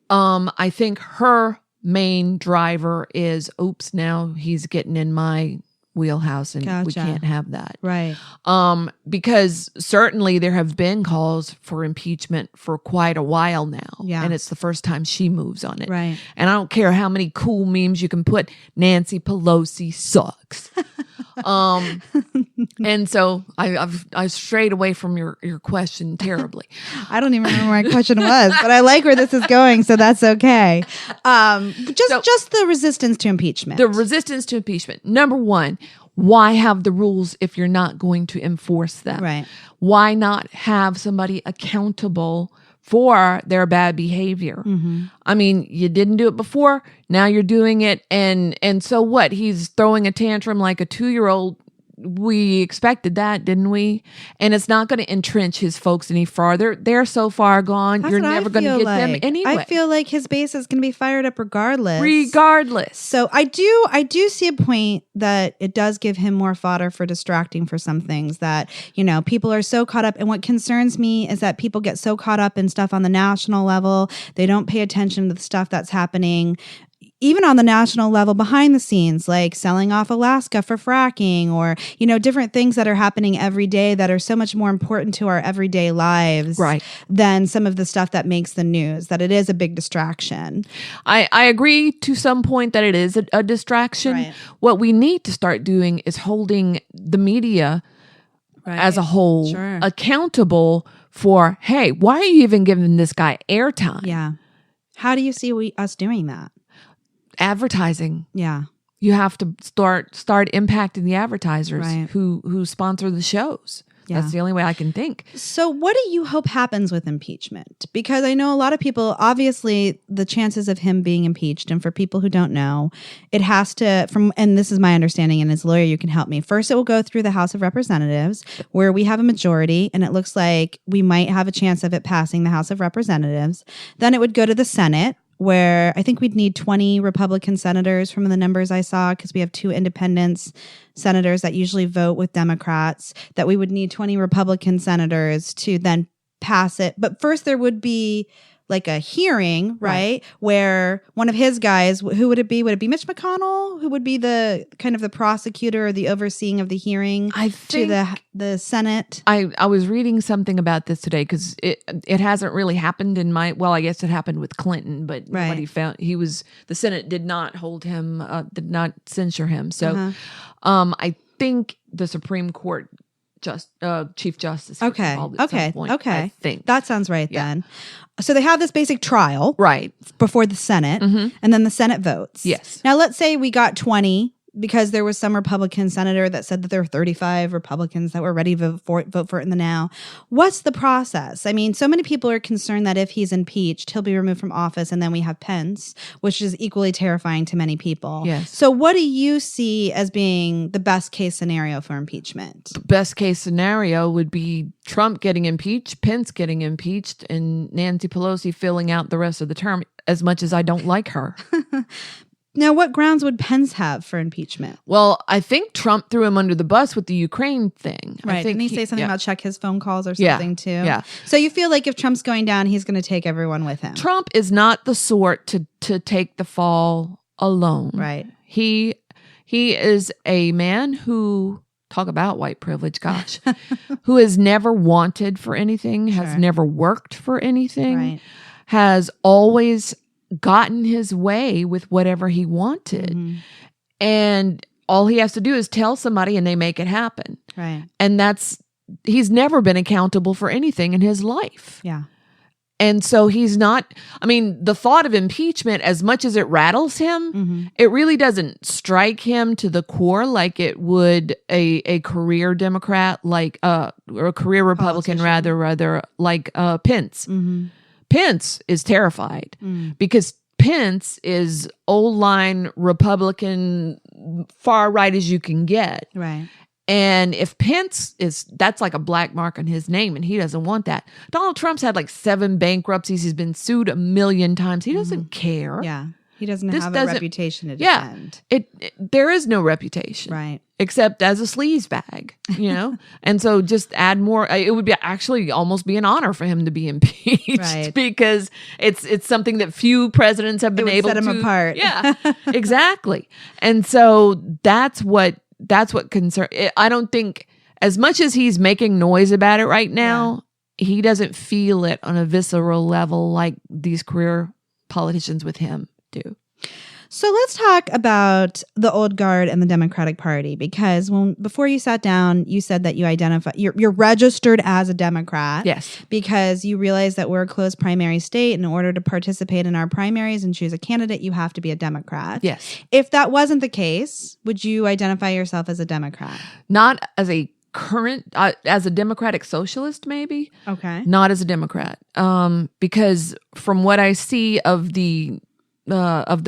Sure. I think her main driver is, oops, now he's getting in my wheelhouse and Gotcha. We can't have that. Right. Because certainly there have been calls for impeachment for quite a while now. Yeah. And it's the first time she moves on it. Right. And I don't care how many cool memes you can put, Nancy Pelosi sucks. And so I strayed away from your question terribly. I don't even remember what my question was, but I like where this is going, so that's okay. Just the resistance to impeachment. The resistance to impeachment. Number one, why have the rules if you're not going to enforce them? Right. Why not have somebody accountable for their bad behavior? Mm-hmm. I mean, you didn't do it before. Now you're doing it. And so what? He's throwing a tantrum like a 2-year-old. We expected that, didn't we? And it's not going to entrench his folks any farther. They're so far gone. You're never going to get them anyway. I feel like his base is going to be fired up regardless. So I do see a point that it does give him more fodder for distracting for some things that, people are so caught up. And what concerns me is that people get so caught up in stuff on the national level. They don't pay attention to the stuff that's happening even on the national level behind the scenes, like selling off Alaska for fracking or, different things that are happening every day that are so much more important to our everyday lives, right, than some of the stuff that makes the news, that it is a big distraction. I agree to some point that it is a distraction. Right. What we need to start doing is holding the media as a whole accountable for, hey, why are you even giving this guy airtime? Yeah. How do you see us doing that? Advertising. Yeah. You have to start impacting the advertisers, right, who sponsor the shows. Yeah. That's the only way I can think. So what do you hope happens with impeachment? Because I know a lot of people, obviously the chances of him being impeached, and for people who don't know, it has to, and this is my understanding, and as a lawyer you can help me. First, it will go through the House of Representatives where we have a majority, and it looks like we might have a chance of it passing the House of Representatives. Then it would go to the Senate, where I think we'd need 20 Republican senators from the numbers I saw, because we have 2 independents senators that usually vote with Democrats, that we would need 20 Republican senators to then pass it. But first there would be like a hearing, right? Where one of his guys, who would it be? Would it be Mitch McConnell, who would be the kind of the prosecutor or the overseeing of the hearing to the Senate? I was reading something about this today, because it hasn't really happened I guess it happened with Clinton, but nobody found the Senate did not hold him, did not censure him. So I think the Supreme Court Chief Justice. Okay. I think that sounds right then. So they have this basic trial, right, before the Senate, and then the Senate votes. Yes. Now let's say we got 20, because there was some Republican senator that said that there were 35 Republicans that were ready to vote for it in the now. What's the process? I mean, so many people are concerned that if he's impeached, he'll be removed from office, and then we have Pence, which is equally terrifying to many people. Yes. So what do you see as being the best case scenario for impeachment? Best case scenario would be Trump getting impeached, Pence getting impeached, and Nancy Pelosi filling out the rest of the term, as much as I don't like her. Now, what grounds would Pence have for impeachment? Well, I think Trump threw him under the bus with the Ukraine thing. Right. Didn't he say something about check his phone calls or Yeah. something too? Yeah. So you feel like if Trump's going down, he's going to take everyone with him? Trump is not the sort to take the fall alone. Right. He is a man who, talk about white privilege, gosh, who has never wanted for anything, has never worked for anything, has always gotten his way with whatever he wanted. And all he has to do is tell somebody and they make it happen. Right. And he's never been accountable for anything in his life. Yeah. And so he's not, I mean, the thought of impeachment, as much as it rattles him, it really doesn't strike him to the core like it would a career Democrat, or a career Republican, rather like Pence. Pence is terrified because Pence is old line Republican, far right as you can get. Right. And if Pence that's like a black mark on his name, and he doesn't want that. Donald Trump's had like 7 bankruptcies. He's been sued 1 million times. He doesn't care. Yeah. He doesn't have a reputation to defend. There is no reputation. Right. Except as a sleaze bag, And so just add more. It would be actually almost be an honor for him to be impeached because it's something that few presidents have been able to set him apart. Yeah, exactly. And so that's what concern. I don't think, as much as he's making noise about it right now, he doesn't feel it on a visceral level like these career politicians with him do. So let's talk about the old guard and the Democratic Party, because before you sat down, you said that you're registered as a Democrat. Yes. Because you realize that we're a closed primary state. In order to participate in our primaries and choose a candidate, you have to be a Democrat. Yes. If that wasn't the case, would you identify yourself as a Democrat? Not as a current, as a Democratic Socialist, maybe. Okay. Not as a Democrat. Because from what I see of the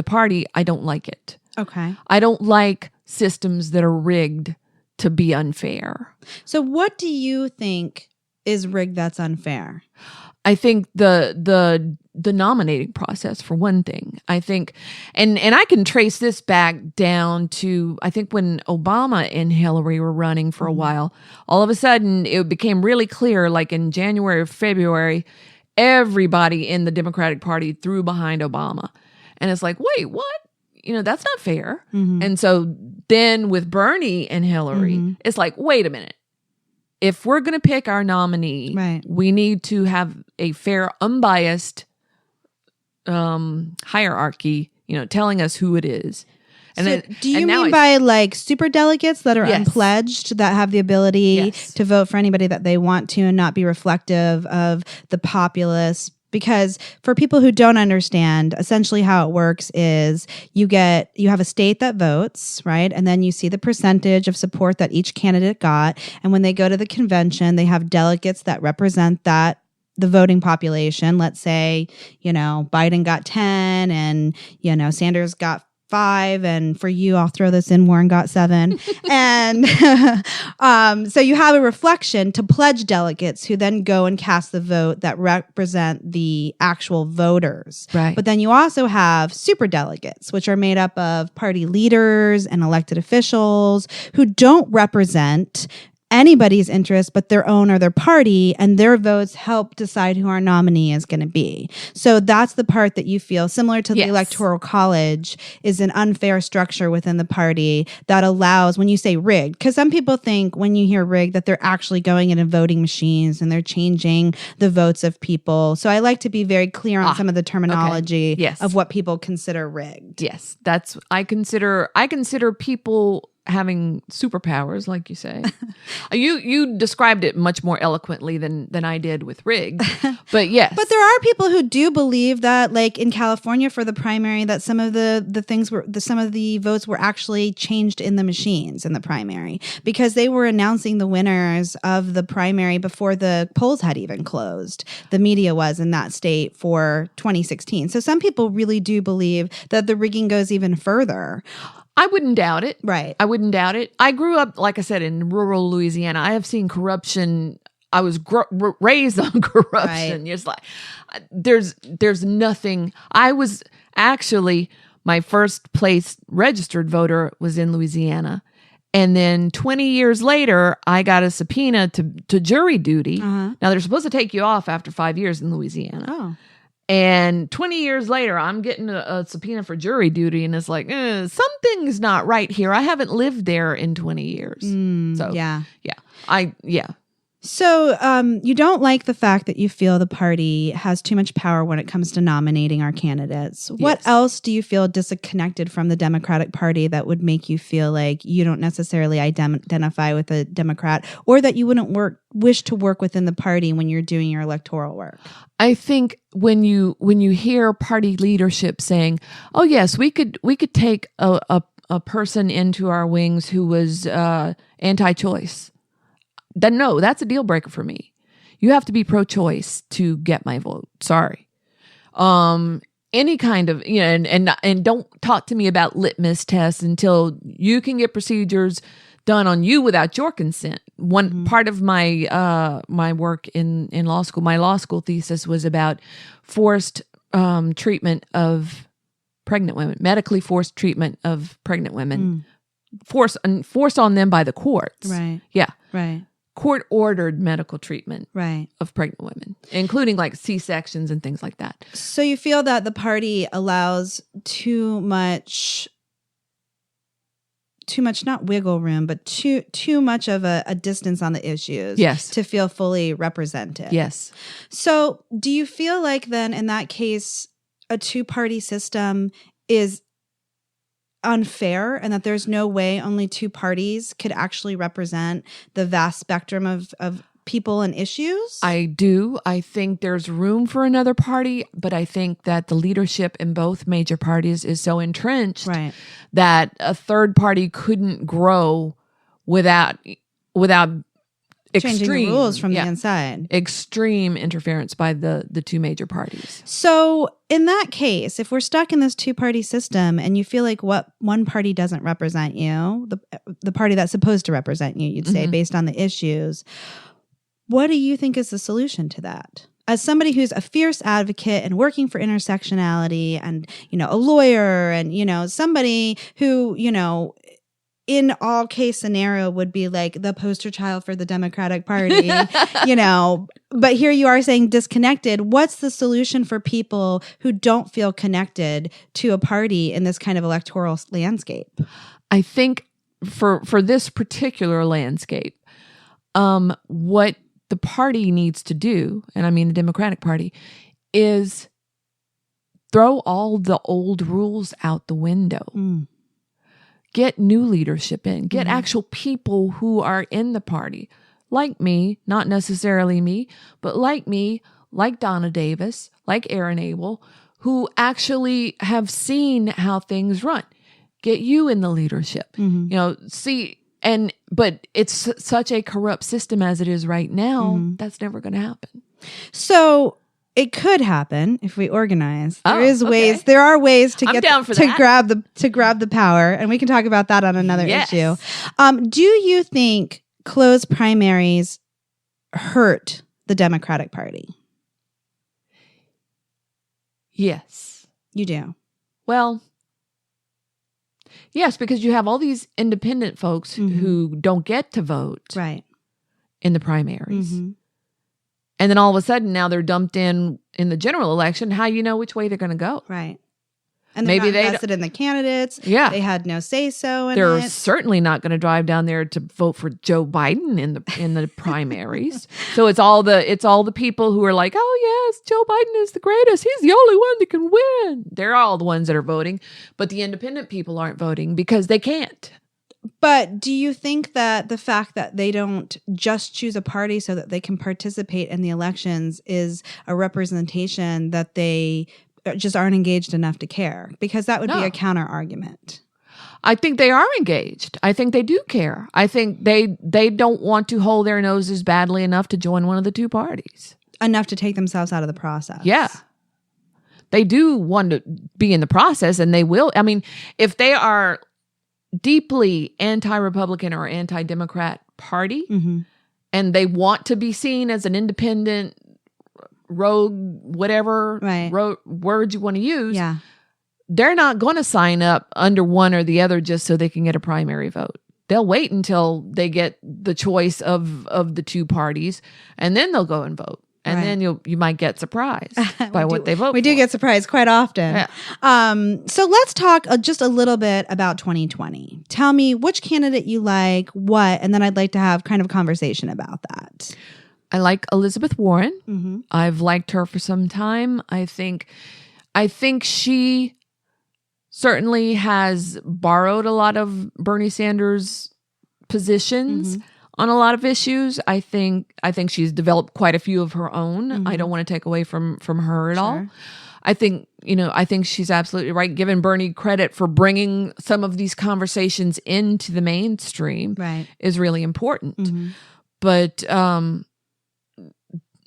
party, I don't like it. Okay. I don't like systems that are rigged to be unfair. So what do you think is rigged that's unfair? I think the nominating process, for one thing. I think, and I can trace this back down to, I think when Obama and Hillary were running for a while, all of a sudden it became really clear, like in January or February, everybody in the Democratic Party threw behind Obama. And it's like, wait, what? That's not fair. And so then with Bernie and Hillary, it's like, wait a minute. If we're going to pick our nominee, we need to have a fair, unbiased hierarchy, telling us who it is. And so then, do you mean by like super delegates that are unpledged, that have the ability to vote for anybody that they want to and not be reflective of the populace? Because for people who don't understand, essentially how it works is you have a state that votes, right? And then you see the percentage of support that each candidate got. And when they go to the convention, they have delegates that represent the voting population. Let's say, Biden got 10 and, Sanders got 5, and for you, I'll throw this in, Warren got 7. And so you have a reflection to pledge delegates who then go and cast the vote that represent the actual voters. Right. But then you also have super delegates, which are made up of party leaders and elected officials who don't represent anybody's interest but their own or their party, and their votes help decide who our nominee is going to be. So that's the part that you feel, similar to the Electoral College, is an unfair structure within the party that allows, when you say rigged, because some people think when you hear rigged that they're actually going into voting machines and they're changing the votes of people. So I like to be very clear on some of the terminology of what people consider rigged. Yes, I consider people having superpowers, like you say. You described it much more eloquently than I did with rigged. But yes. But there are people who do believe that, like in California for the primary, that some of some of the votes were actually changed in the machines in the primary, because they were announcing the winners of the primary before the polls had even closed. The media was in that state for 2016. So some people really do believe that the rigging goes even further. I wouldn't doubt it. Right. I wouldn't doubt it. I grew up, like I said, in rural Louisiana. I have seen corruption. I was raised on corruption. Right. It's like, there's nothing. I was actually, my first place registered voter was in Louisiana. And then 20 years later, I got a subpoena to jury duty. Now, they're supposed to take you off after 5 years in Louisiana. Oh. And 20 years later, I'm getting a subpoena for jury duty, and it's like, something's not right here. I haven't lived there in 20 years. So you don't like the fact that you feel the party has too much power when it comes to nominating our candidates. What else do you feel disconnected from the Democratic Party that would make you feel like you don't necessarily identify with a Democrat, or that you wouldn't wish to work within the party when you're doing your electoral work? I think when you hear party leadership saying, "Oh yes, we could take a person into our wings who was anti-choice," then no, that's a deal breaker for me. You have to be pro-choice to get my vote. Sorry. Any kind of, and don't talk to me about litmus tests until you can get procedures done on you without your consent. One part of my my work in law school, my law school thesis was about forced treatment of pregnant women, medically forced treatment of pregnant women, forced on them by the courts. Right. Yeah. Right. Court-ordered medical treatment right. of pregnant women, including like C-sections and things like that. So you feel that the party allows too much not wiggle room, but too much of a distance on the issues to feel fully represented. Yes. So do you feel like then in that case, a two-party system is unfair, and that there's no way only two parties could actually represent the vast spectrum of people and issues? I do. I think there's room for another party, but I think that the leadership in both major parties is so entrenched that a third party couldn't grow without changing the rules from the inside. Extreme interference by the two major parties. So in that case, if we're stuck in this two-party system and you feel like what one party doesn't represent you, the party that's supposed to represent you, you'd say, based on the issues, what do you think is the solution to that? As somebody who's a fierce advocate and working for intersectionality and, a lawyer and, somebody who, in all case scenario would be like the poster child for the Democratic Party, but here you are saying disconnected. What's the solution for people who don't feel connected to a party in this kind of electoral landscape? I think for this particular landscape, what the party needs to do, and I mean the Democratic Party, is throw all the old rules out the window. Get new leadership in. Get actual people who are in the party. Like me, not necessarily me, but like me, like Donna Davis, like Aaron Abel, who actually have seen how things run. Get you in the leadership. But it's such a corrupt system as it is right now, that's never going to happen. So it could happen if we organize. There are ways to grab the power, and we can talk about that on another issue. Do you think closed primaries hurt the Democratic Party? Yes. You do? Well, yes, because you have all these independent folks who don't get to vote in the primaries. And then all of a sudden, now they're dumped in the general election. How you know which way they're going to go? Right. And maybe they invested in the candidates. Yeah. They had no say-so in they're it. Certainly not going to drive down there to vote for Joe Biden in the primaries. So it's all the people who are like, oh yes, Joe Biden is the greatest. He's the only one that can win. They're all the ones that are voting. But the independent people aren't voting because they can't. But do you think that the fact that they don't just choose a party so that they can participate in the elections is a representation that they just aren't engaged enough to care? Because that would be a counter argument. I think they are engaged. I think they do care. I think they don't want to hold their noses badly enough to join one of the two parties. Enough to take themselves out of the process. Yeah. They do want to be in the process, and they will. I mean, if they are deeply anti-Republican or anti-Democrat party, and they want to be seen as an independent, rogue, whatever words you want to use, they're not going to sign up under one or the other just so they can get a primary vote. They'll wait until they get the choice of the two parties, and then they'll go and vote. and then you might get surprised by what they vote for. We do get surprised quite often. Yeah. So let's talk just a little bit about 2020. Tell me which candidate you like, what, and then I'd like to have kind of a conversation about that. I like Elizabeth Warren. Mm-hmm. I've liked her for some time. I think she certainly has borrowed a lot of Bernie Sanders' positions on a lot of issues. I think she's developed quite a few of her own. I don't want to take away from her at all. I think she's absolutely right. Giving Bernie credit for bringing some of these conversations into the mainstream is really important. But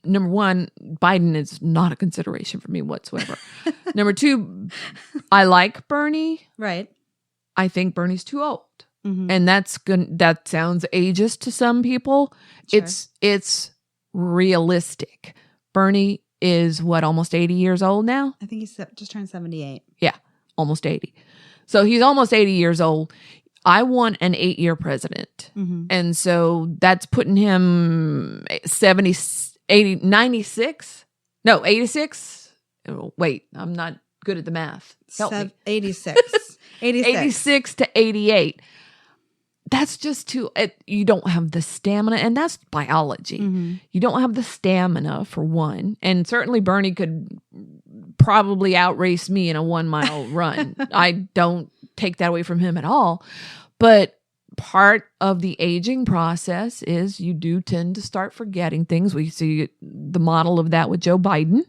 number one, Biden is not a consideration for me whatsoever. Number two, I like Bernie. Right. I think Bernie's too old. And that sounds ageist to some people. Sure. It's realistic. Bernie is almost 80 years old now? I think he's just turned 78. Yeah, almost 80. So he's almost 80 years old. I want an 8-year president. And so that's putting him 96? No, 86? Oh, wait, I'm not good at the math. Help me. 86. 86 to 88. That's just you don't have the stamina, and that's biology. You don't have the stamina for one, and certainly Bernie could probably outrace me in a 1-mile run. I don't take that away from him at all, but part of the aging process is you do tend to start forgetting things. We see the model of that with Joe Biden.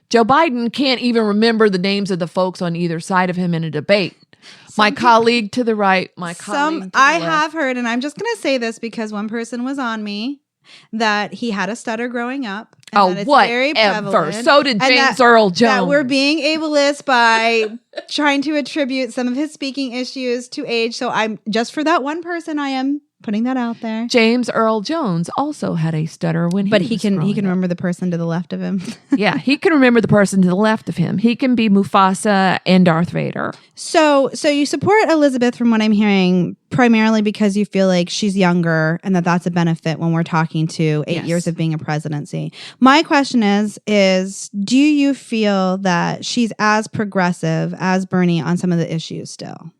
Joe Biden can't even remember the names of the folks on either side of him in a debate. My colleague to the right, my colleague to the I left. have heard, and I'm just going to say this because one person was on me, that he had a stutter growing up. And that it's very prevalent. So did James Earl Jones. That we're being ableist by trying to attribute some of his speaking issues to age. So I'm just for that one person, I am putting that out there. James Earl Jones also had a stutter when he can remember the person to the left of him. Yeah, he can remember the person to the left of him. He can be Mufasa and Darth Vader. So you support Elizabeth, from what I'm hearing, primarily because you feel like she's younger and that's a benefit when we're talking to 8 years of being a presidency. My question is do you feel that she's as progressive as Bernie on some of the issues still?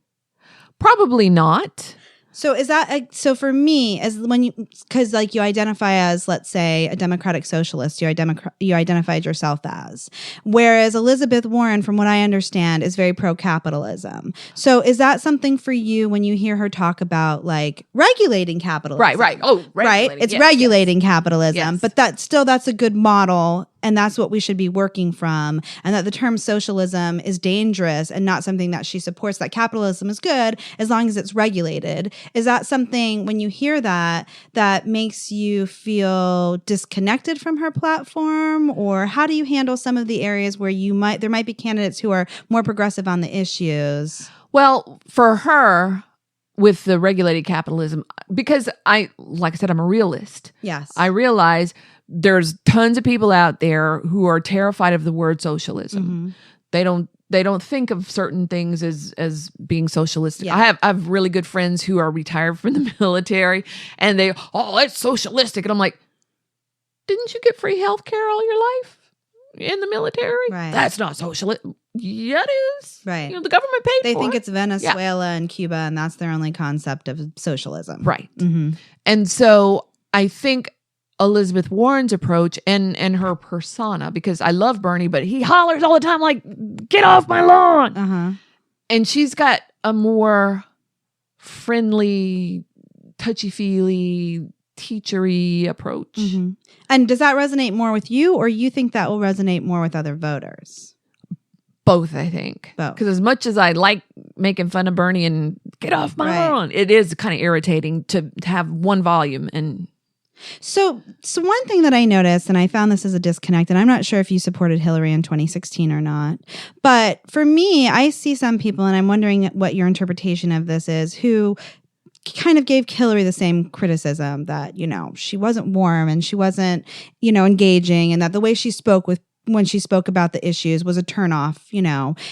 Probably not. So is that so for me, as when because like you identify as, let's say, a democratic socialist, you identified yourself as, whereas Elizabeth Warren, from what I understand, is very pro-capitalism. So is that something for you when you hear her talk about like regulating capitalism? Right. Oh, right. It's regulating capitalism, but that's a good model. And that's what we should be working from. And that the term socialism is dangerous and not something that she supports, that capitalism is good as long as it's regulated. Is that something, when you hear that makes you feel disconnected from her platform? Or how do you handle some of the areas where there might be candidates who are more progressive on the issues? Well, for her, with the regulated capitalism, because like I said, I'm a realist. Yes. I realize there's tons of people out there who are terrified of the word socialism. They don't think of certain things as being socialistic. I have really good friends who are retired from the military, and it's socialistic. And I'm like, didn't you get free health care all your life in the military? Right. That's not socialist. Yeah, it is. Right. The government paid for it. They think it's Venezuela and Cuba, and that's their only concept of socialism. Right. And so I think Elizabeth Warren's approach and her persona, because I love Bernie, but he hollers all the time like, get off my lawn. And she's got a more friendly, touchy-feely, teachery approach. And does that resonate more with you, or you think that will resonate more with other voters? Both, I think. Because as much as I like making fun of Bernie and get off my lawn, it is kind of irritating to have one volume. And So one thing that I noticed, and I found this as a disconnect, and I'm not sure if you supported Hillary in 2016 or not, but for me, I see some people, and I'm wondering what your interpretation of this is, who kind of gave Hillary the same criticism that, she wasn't warm and she wasn't, engaging, and that the way she spoke with when she spoke about the issues was a turnoff,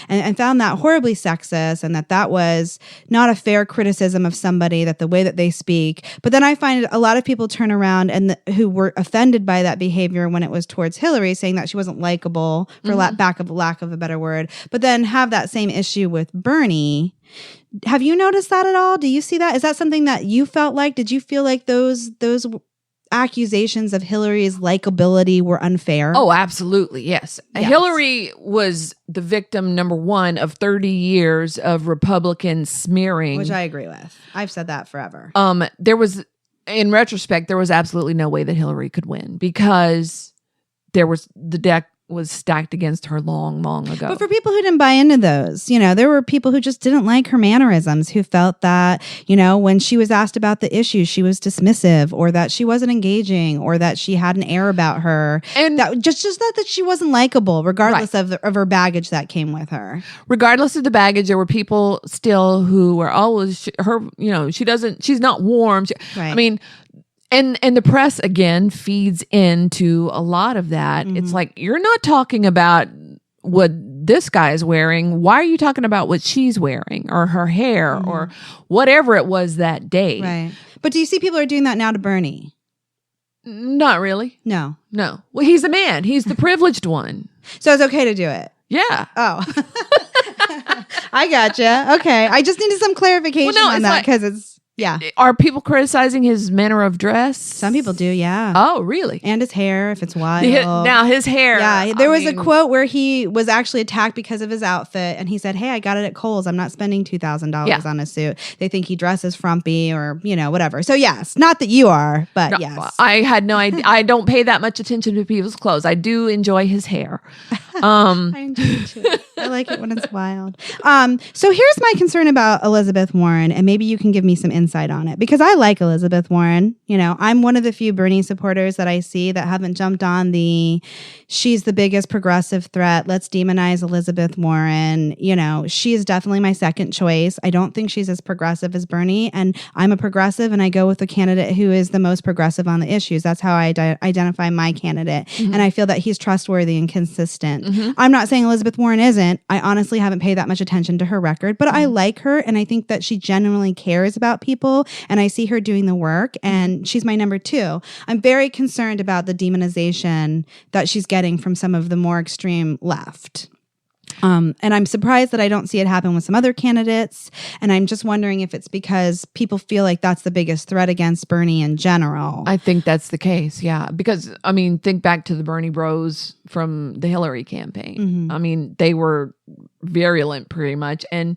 and found that horribly sexist, and that was not a fair criticism of somebody, that the way that they speak. But then I find a lot of people turn around and who were offended by that behavior when it was towards Hillary, saying that she wasn't likable, for lack of a better word, but then have that same issue with Bernie. Have you noticed that at all? Do you see that? Is that something that you felt like? Did you feel like those accusations of Hillary's likability were unfair? Oh, absolutely. Yes. Hillary was the victim, number one, of 30 years of Republican smearing. Which I agree with. I've said that forever. In retrospect, there was absolutely no way that Hillary could win, because the deck was stacked against her long ago. But for people who didn't buy into those, there were people who just didn't like her mannerisms, who felt that, when she was asked about the issue, she was dismissive, or that she wasn't engaging, or that she had an air about her, and that just that she wasn't likable, regardless of her baggage that came with her. Regardless of the baggage, there were people still who were always she's not warm. I mean, And the press, again, feeds into a lot of that. It's like, you're not talking about what this guy is wearing. Why are you talking about what she's wearing, or her hair, or whatever it was that day? Right. But do you see people are doing that now to Bernie? Not really. No. Well, he's a man. He's the privileged one. So it's okay to do it? Yeah. Oh. I gotcha. Okay. I just needed some clarification on that, because it's... Yeah. Are people criticizing his manner of dress? Some people do, yeah. Oh, really? And his hair, if it's wild. Now, his hair. Yeah, there was a quote where he was actually attacked because of his outfit, and he said, "Hey, I got it at Kohl's. I'm not spending $2,000 on a suit. They think he dresses frumpy, or, whatever." So, yes, not that you are, but no, yes. I had no idea. I don't pay that much attention to people's clothes. I do enjoy his hair. I enjoy it too. I like it when it's wild. So here's my concern about Elizabeth Warren, and maybe you can give me some insight on it, because I like Elizabeth Warren. I'm one of the few Bernie supporters that I see that haven't jumped on she's the biggest progressive threat, let's demonize Elizabeth Warren. She is definitely my second choice. I don't think she's as progressive as Bernie, and I'm a progressive, and I go with the candidate who is the most progressive on the issues. That's how I identify my candidate, and I feel that he's trustworthy and consistent. I'm not saying Elizabeth Warren isn't. I honestly haven't paid that much attention to her record, but I like her, and I think that she genuinely cares about people, and I see her doing the work, and she's my number two. I'm very concerned about the demonization that she's getting from some of the more extreme left. And I'm surprised that I don't see it happen with some other candidates. And I'm just wondering if it's because people feel like that's the biggest threat against Bernie in general. I think that's the case, yeah. Because, think back to the Bernie bros from the Hillary campaign. They were virulent pretty much. And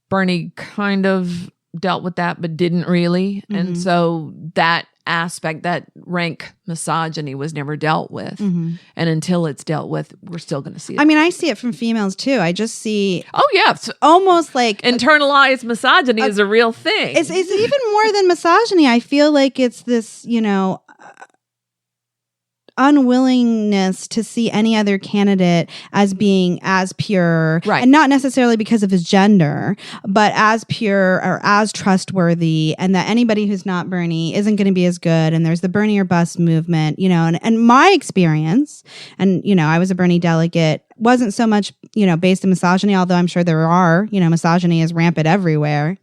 Bernie kind of dealt with that, but didn't really. And so that aspect, that rank misogyny, was never dealt with. And until it's dealt with, we're still going to see it. I see it from females too. I just see... Oh, yeah. It's almost like... internalized misogyny is a real thing. It's even more than misogyny. I feel like it's this, unwillingness to see any other candidate as being as pure, right? And not necessarily because of his gender, but as pure or as trustworthy, and that anybody who's not Bernie isn't going to be as good. And there's the Bernie or bust movement, and my experience, and I was a Bernie delegate, wasn't so much based in misogyny, although I'm sure there are, misogyny is rampant everywhere.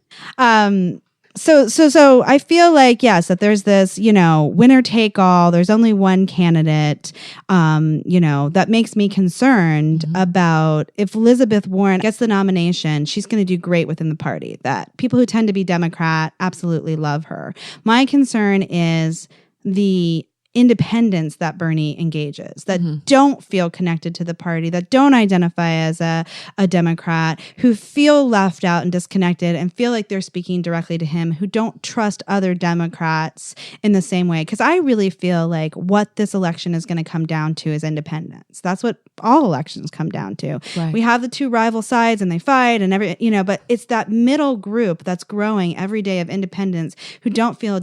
So I feel like, yes, that there's this, winner take all. There's only one candidate, that makes me concerned about if Elizabeth Warren gets the nomination, she's going to do great within the party. That people who tend to be Democrat absolutely love her. My concern is the independents that Bernie engages, that don't feel connected to the party, that don't identify as a Democrat, who feel left out and disconnected and feel like they're speaking directly to him, who don't trust other Democrats in the same way. Because I really feel like what this election is going to come down to is independence. That's what all elections come down to. Right. We have the two rival sides and they fight and but it's that middle group that's growing every day of independents who don't feel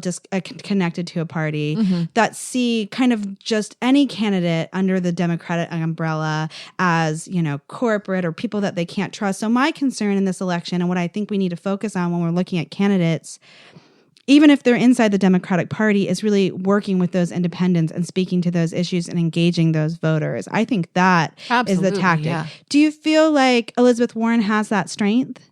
connected to a party, that see kind of just any candidate under the Democratic umbrella as, corporate or people that they can't trust. So my concern in this election, and what I think we need to focus on when we're looking at candidates, even if they're inside the Democratic Party, is really working with those independents and speaking to those issues and engaging those voters. I think that Absolutely, is the tactic. yeah. Do you feel like Elizabeth Warren has that strength?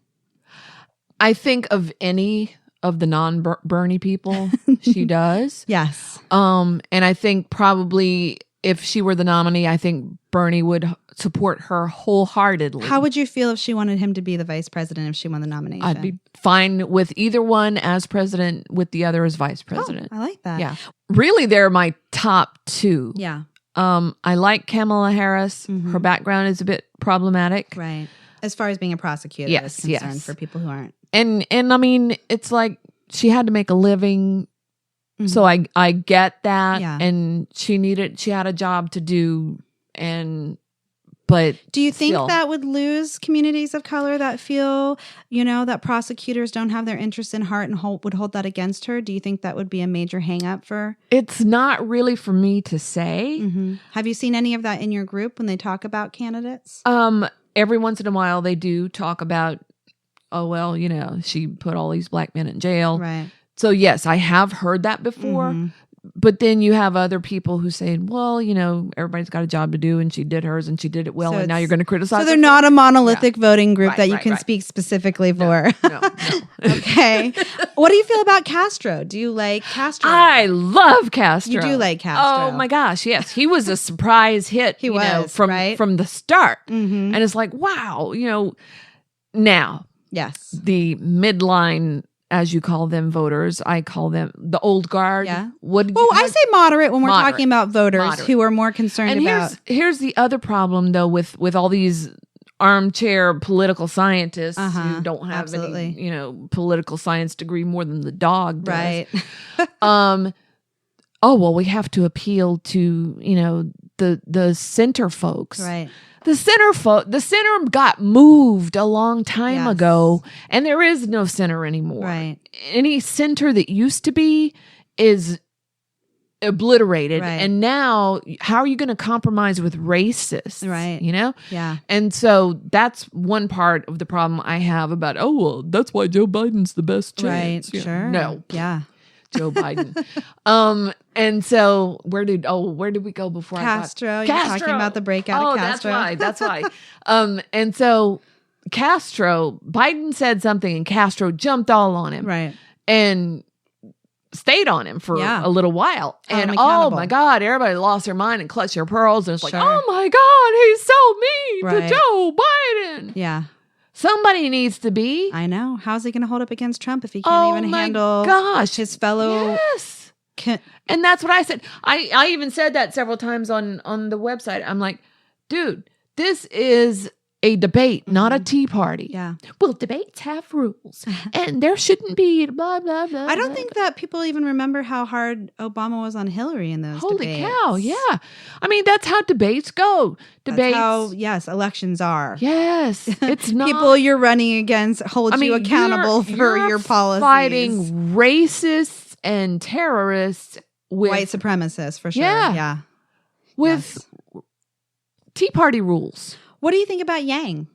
I think of any of the non-Bernie people, she does. Yes. And I think probably if she were the nominee, I think Bernie would support her wholeheartedly. How would you feel if she wanted him to be the vice president if she won the nomination? I'd be fine with either one as president, with the other as vice president. Oh, I like that. Yeah. Really, they're my top two. Yeah. I like Kamala Harris. Her background is a bit problematic. Right. As far as being a prosecutor is concerned for people who aren't. And I mean, it's like she had to make a living. So I get that. Yeah. And she had a job to do. But do you think still, that would lose communities of color that feel, that prosecutors don't have their interests in heart and would hold that against her? Do you think that would be a major hang up for? It's not really for me to say. Have you seen any of that in your group when they talk about candidates? Every once in a while they do talk about, oh, well, she put all these black men in jail. Right. So yes, I have heard that before. But then you have other people who say, well, everybody's got a job to do and she did hers and she did it well. So and now you're going to criticize her. So they're not a monolithic voting group that you can speak specifically for. No. Okay. What do you feel about Castro? Do you like Castro? I love Castro. You do like Castro. Oh my gosh. Yes. He was a surprise hit. He was from the start. Mm-hmm. And it's like, wow, now. Yes. The midline, as you call them, voters, I call them the old guard. Yeah. I say moderate when we're talking about voters who are more concerned about. Here's the other problem, though, with all these armchair political scientists who don't have any, political science degree more than the dog does. Right. We have to appeal to, the center folks. Right. The center got moved a long time ago, and there is no center anymore. Right. Any center that used to be is obliterated. Right. And now, how are you going to compromise with racists? Right. Yeah. And so that's one part of the problem I have about, that's why Joe Biden's the best chance. Right. Sure. No. Yeah. Joe Biden. And so where did we go before Castro? I got You're talking about the breakout of Castro. That's why. And so Castro, Biden said something and Castro jumped all on him. Right. And stayed on him for a little while. And oh my God, everybody lost their mind and clutched their pearls. And it's like, oh my God, he's so mean to Joe Biden. Yeah. Somebody needs to be. I know. How's he going to hold up against Trump if he can't even handle his fellow? Yes. And that's what I said. I even said that several times on the website. I'm like, dude, this is a debate, not a tea party. Yeah. Well, debates have rules, and there shouldn't be blah, blah, blah. I don't think that people even remember how hard Obama was on Hillary in those Holy debates. cow, yeah. I mean, that's how debates go. That's how, elections are. Yes. It's not. People you're running against hold you accountable for your policies. Fighting racists and terrorists with white supremacists, for sure. Yeah. With tea party rules. What do you think about Yang?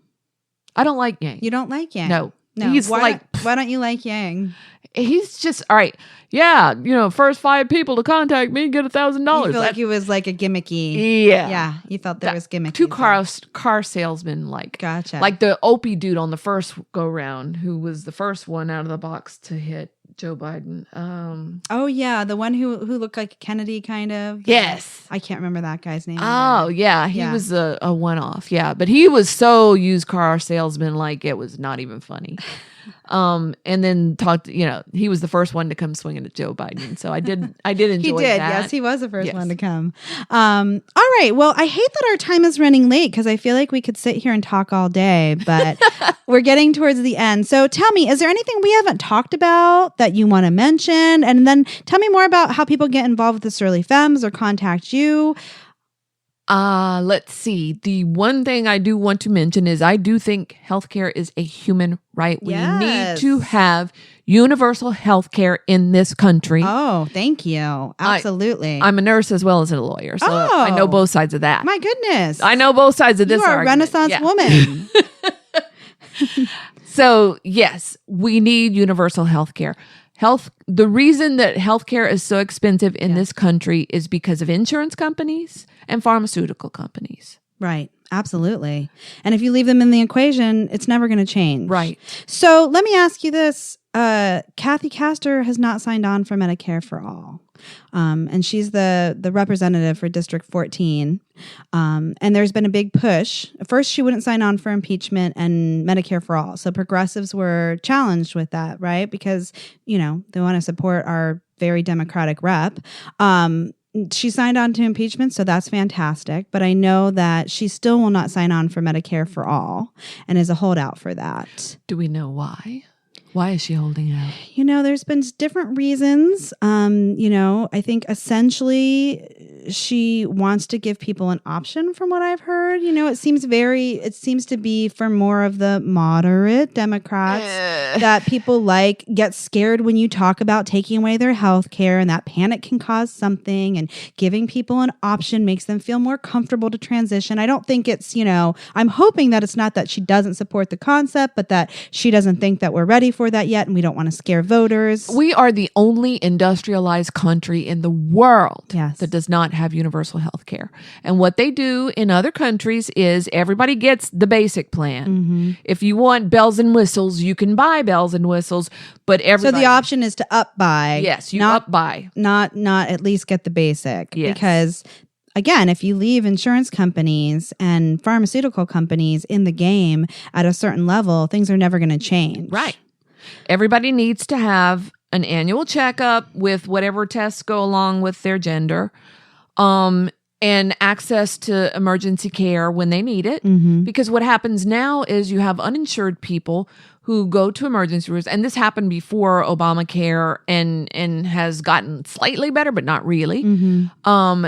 I don't like Yang. You don't like Yang? No. He's why don't you like Yang? He's just, all right. Yeah. First 5 people to contact me get $1,000. You feel like he was like a gimmicky. Yeah. Yeah. You felt there was gimmicky. 2 car salesmen, Gotcha. Like the Opie dude on the first go round, who was the first one out of the box to hit Joe Biden. The one who looked like Kennedy, kind of. Yes. I can't remember that guy's name. Oh, yeah. He was a one-off. Yeah. But he was so used car salesman, like it was not even funny. And then he was the first one to come swinging at Joe Biden. So I did enjoy that. He did. Yes, he was the first one to come. All right. Well, I hate that our time is running late because I feel like we could sit here and talk all day, but we're getting towards the end. So tell me, is there anything we haven't talked about that you want to mention? And then tell me more about how people get involved with the Surly Femmes or contact you. Let's see. The one thing I do want to mention is I do think healthcare is a human right. We need to have universal healthcare in this country. Oh, thank you. Absolutely. I'm a nurse as well as a lawyer, so I know both sides of that. My goodness. I know both sides of this argument. You are a Renaissance woman. So, yes, we need universal healthcare. The reason that healthcare is so expensive in this country is because of insurance companies and pharmaceutical companies. Right. Absolutely. And if you leave them in the equation, it's never going to change. Right. So let me ask you this. Kathy Castor has not signed on for Medicare for All. And she's the representative for District 14. And there's been a big push. First, she wouldn't sign on for impeachment and Medicare for All. So progressives were challenged with that, right? Because, they want to support our very Democratic rep. She signed on to impeachment, so that's fantastic. But I know that she still will not sign on for Medicare for All and is a holdout for that. Do we know why? Why is she holding out? There's been different reasons. I think essentially she wants to give people an option from what I've heard. It seems to be for more of the moderate Democrats that people get scared when you talk about taking away their health care, and that panic can cause something, and giving people an option makes them feel more comfortable to transition. I don't think it's, I'm hoping that it's not that she doesn't support the concept, but that she doesn't think that we're ready for that yet, and we don't want to scare voters. We are the only industrialized country in the world that does not have universal health care. And what they do in other countries is everybody gets the basic plan. Mm-hmm. If you want bells and whistles, you can buy bells and whistles, but everybody... So the option is to up buy. Yes, up buy. Not at least get the basic. Yes. Because... Again, if you leave insurance companies and pharmaceutical companies in the game at a certain level, things are never going to change. Right. Everybody needs to have an annual checkup with whatever tests go along with their gender, and access to emergency care when they need it. Mm-hmm. Because what happens now is you have uninsured people who go to emergency rooms, and this happened before Obamacare and has gotten slightly better, but not really. Mm-hmm.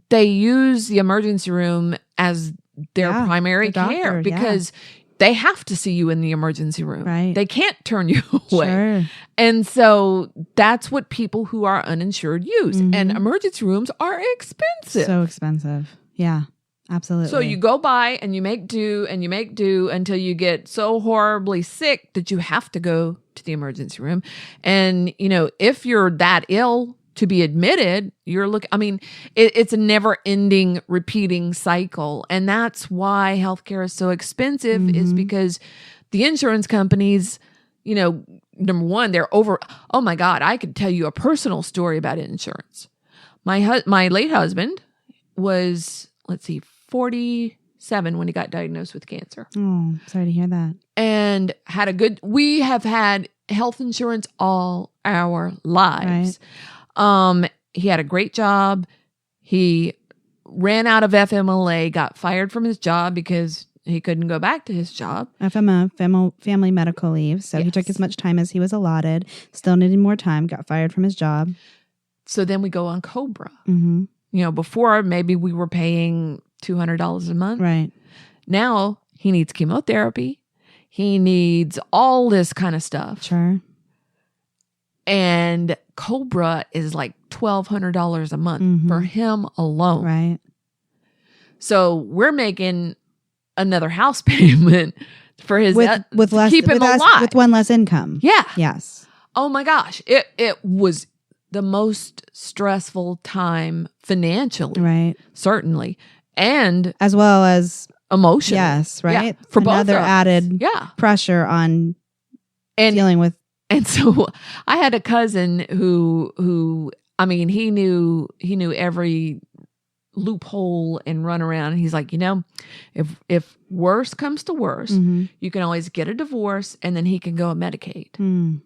They use the emergency room as their primary care because they have to see you in the emergency room. Right. They can't turn you away. Sure. And so that's what people who are uninsured use. Mm-hmm. And emergency rooms are expensive. So expensive. Yeah, absolutely. So you go by and you make do and you make do until you get so horribly sick that you have to go to the emergency room. And, if you're that ill to be admitted, it's a never-ending, repeating cycle. And that's why healthcare is so expensive, mm-hmm. is because the insurance companies, number one, they're over. Oh my God, I could tell you a personal story about insurance. My late husband was, 47 when he got diagnosed with cancer. Oh, sorry to hear that. And we have had health insurance all our lives. Right. He had a great job. He ran out of FMLA, got fired from his job because he couldn't go back to his job. FMLA, family medical leave. So he took as much time as he was allotted, still needed more time, got fired from his job. So then we go on COBRA. Mm-hmm. Before maybe we were paying $200 a month. Right. Now he needs chemotherapy. He needs all this kind of stuff. Sure. And COBRA is like $1,200 a month mm-hmm. for him alone. Right. So we're making another house payment for his with less, keep him alive with one less income. Yeah. Yes. Oh my gosh, it was the most stressful time financially, right? Certainly, and as well as emotionally. Yes, right. Yeah, for another both added pressure on dealing with. And so I had a cousin who he knew every loophole and run around. And he's like, if worse comes to worse, mm-hmm. you can always get a divorce and then he can go on Medicaid. Mm.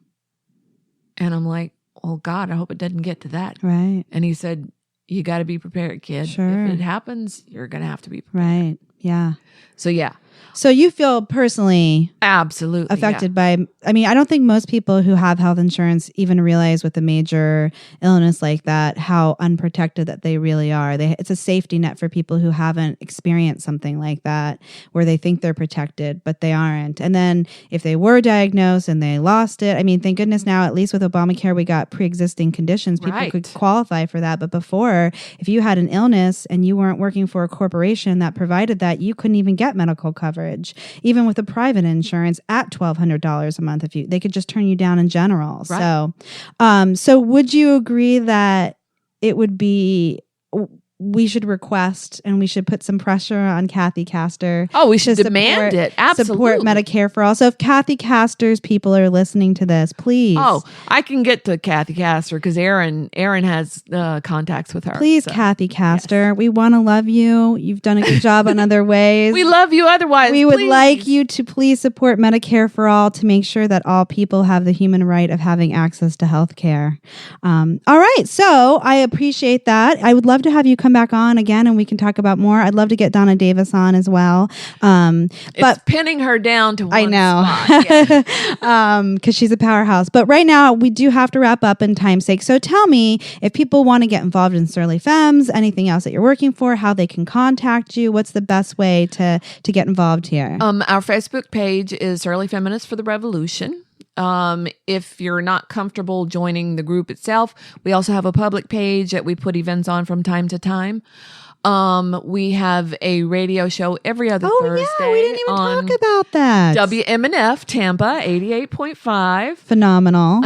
And I'm like, oh God, I hope it doesn't get to that. Right. And he said, you got to be prepared, kid. Sure. If it happens, you're going to have to be prepared. Right. Yeah. So yeah. So you feel personally absolutely affected by, I don't think most people who have health insurance even realize with a major illness like that, how unprotected that they really are. It's a safety net for people who haven't experienced something like that, where they think they're protected, but they aren't. And then if they were diagnosed and they lost it, thank goodness now, at least with Obamacare, we got pre-existing conditions. People could qualify for that. But before, if you had an illness and you weren't working for a corporation that provided that, that, you couldn't even get medical coverage, even with a private insurance at $1,200 a month. If they could just turn you down in general. Right. So would you agree that it would be, we should request and we should put some pressure on Kathy Castor? Oh, we should demand it. Absolutely. Support Medicare for all. So if Kathy Castor's people are listening to this, please. Oh, I can get to Kathy Castor because Aaron has contacts with her. Please, Kathy Castor. Yes. We want to love you. You've done a good job in other ways. We love you otherwise. We would like you to please support Medicare for all to make sure that all people have the human right of having access to health care. All right. So I appreciate that. I would love to have you come back on again and we can talk about more. I'd love to get Donna Davis on as well. It's pinning her down to one I know. spot. Because she's a powerhouse. But right now we do have to wrap up in time's sake. So tell me, if people want to get involved in Surly Femmes, anything else that you're working for, how they can contact you, what's the best way to get involved here? Our Facebook page is Surly Feminists for the Revolution. If you're not comfortable joining the group itself, we also have a public page that we put events on from time to time. We have a radio show every other Thursday. Oh, yeah, we didn't even talk about that. WMNF Tampa 88.5. Phenomenal.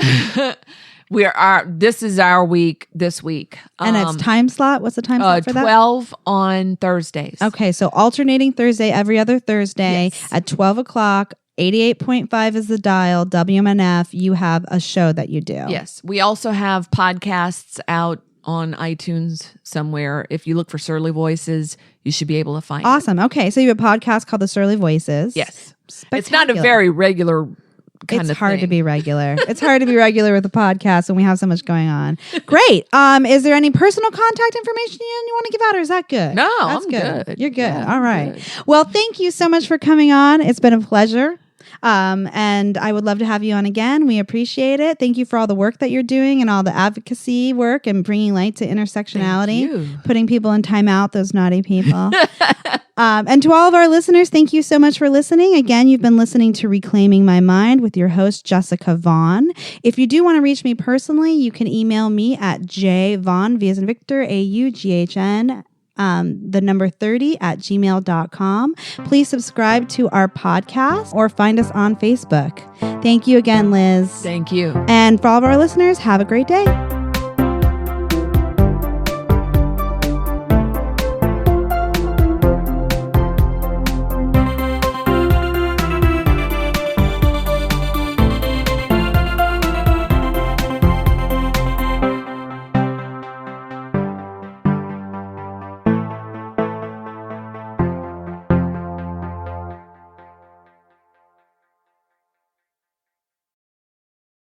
This is our week this week. And it's time slot? What's the time slot for that? 12 on Thursdays. Okay, so alternating Thursday, every other Thursday at 12 o'clock. 88.5 is the dial. WMNF, you have a show that you do. Yes. We also have podcasts out on iTunes somewhere. If you look for Surly Voices, you should be able to find it. Awesome. Okay. So you have a podcast called The Surly Voices. Yes. It's not a very regular kind of thing. It's hard to be regular. It's hard to be regular with a podcast when we have so much going on. Great. Is there any personal contact information you want to give out, or is that good? No, that's I'm good. You're good. Yeah, all right. good. Well, thank you so much for coming on. It's been a pleasure. And I would love to have you on again. We appreciate it. Thank you for all the work that you're doing and all the advocacy work and bringing light to intersectionality, putting people in timeout, those naughty people. And to all of our listeners, thank you so much for listening. Again, you've been listening to Reclaiming My Mind with your host, Jessica Vaughn. If you do want to reach me personally, you can email me at jvaughn, V as in Victor, AUGHN, the number 30@gmail.com. Please subscribe to our podcast or find us on Facebook. Thank you again, Liz. Thank you. And for all of our listeners, have a great day.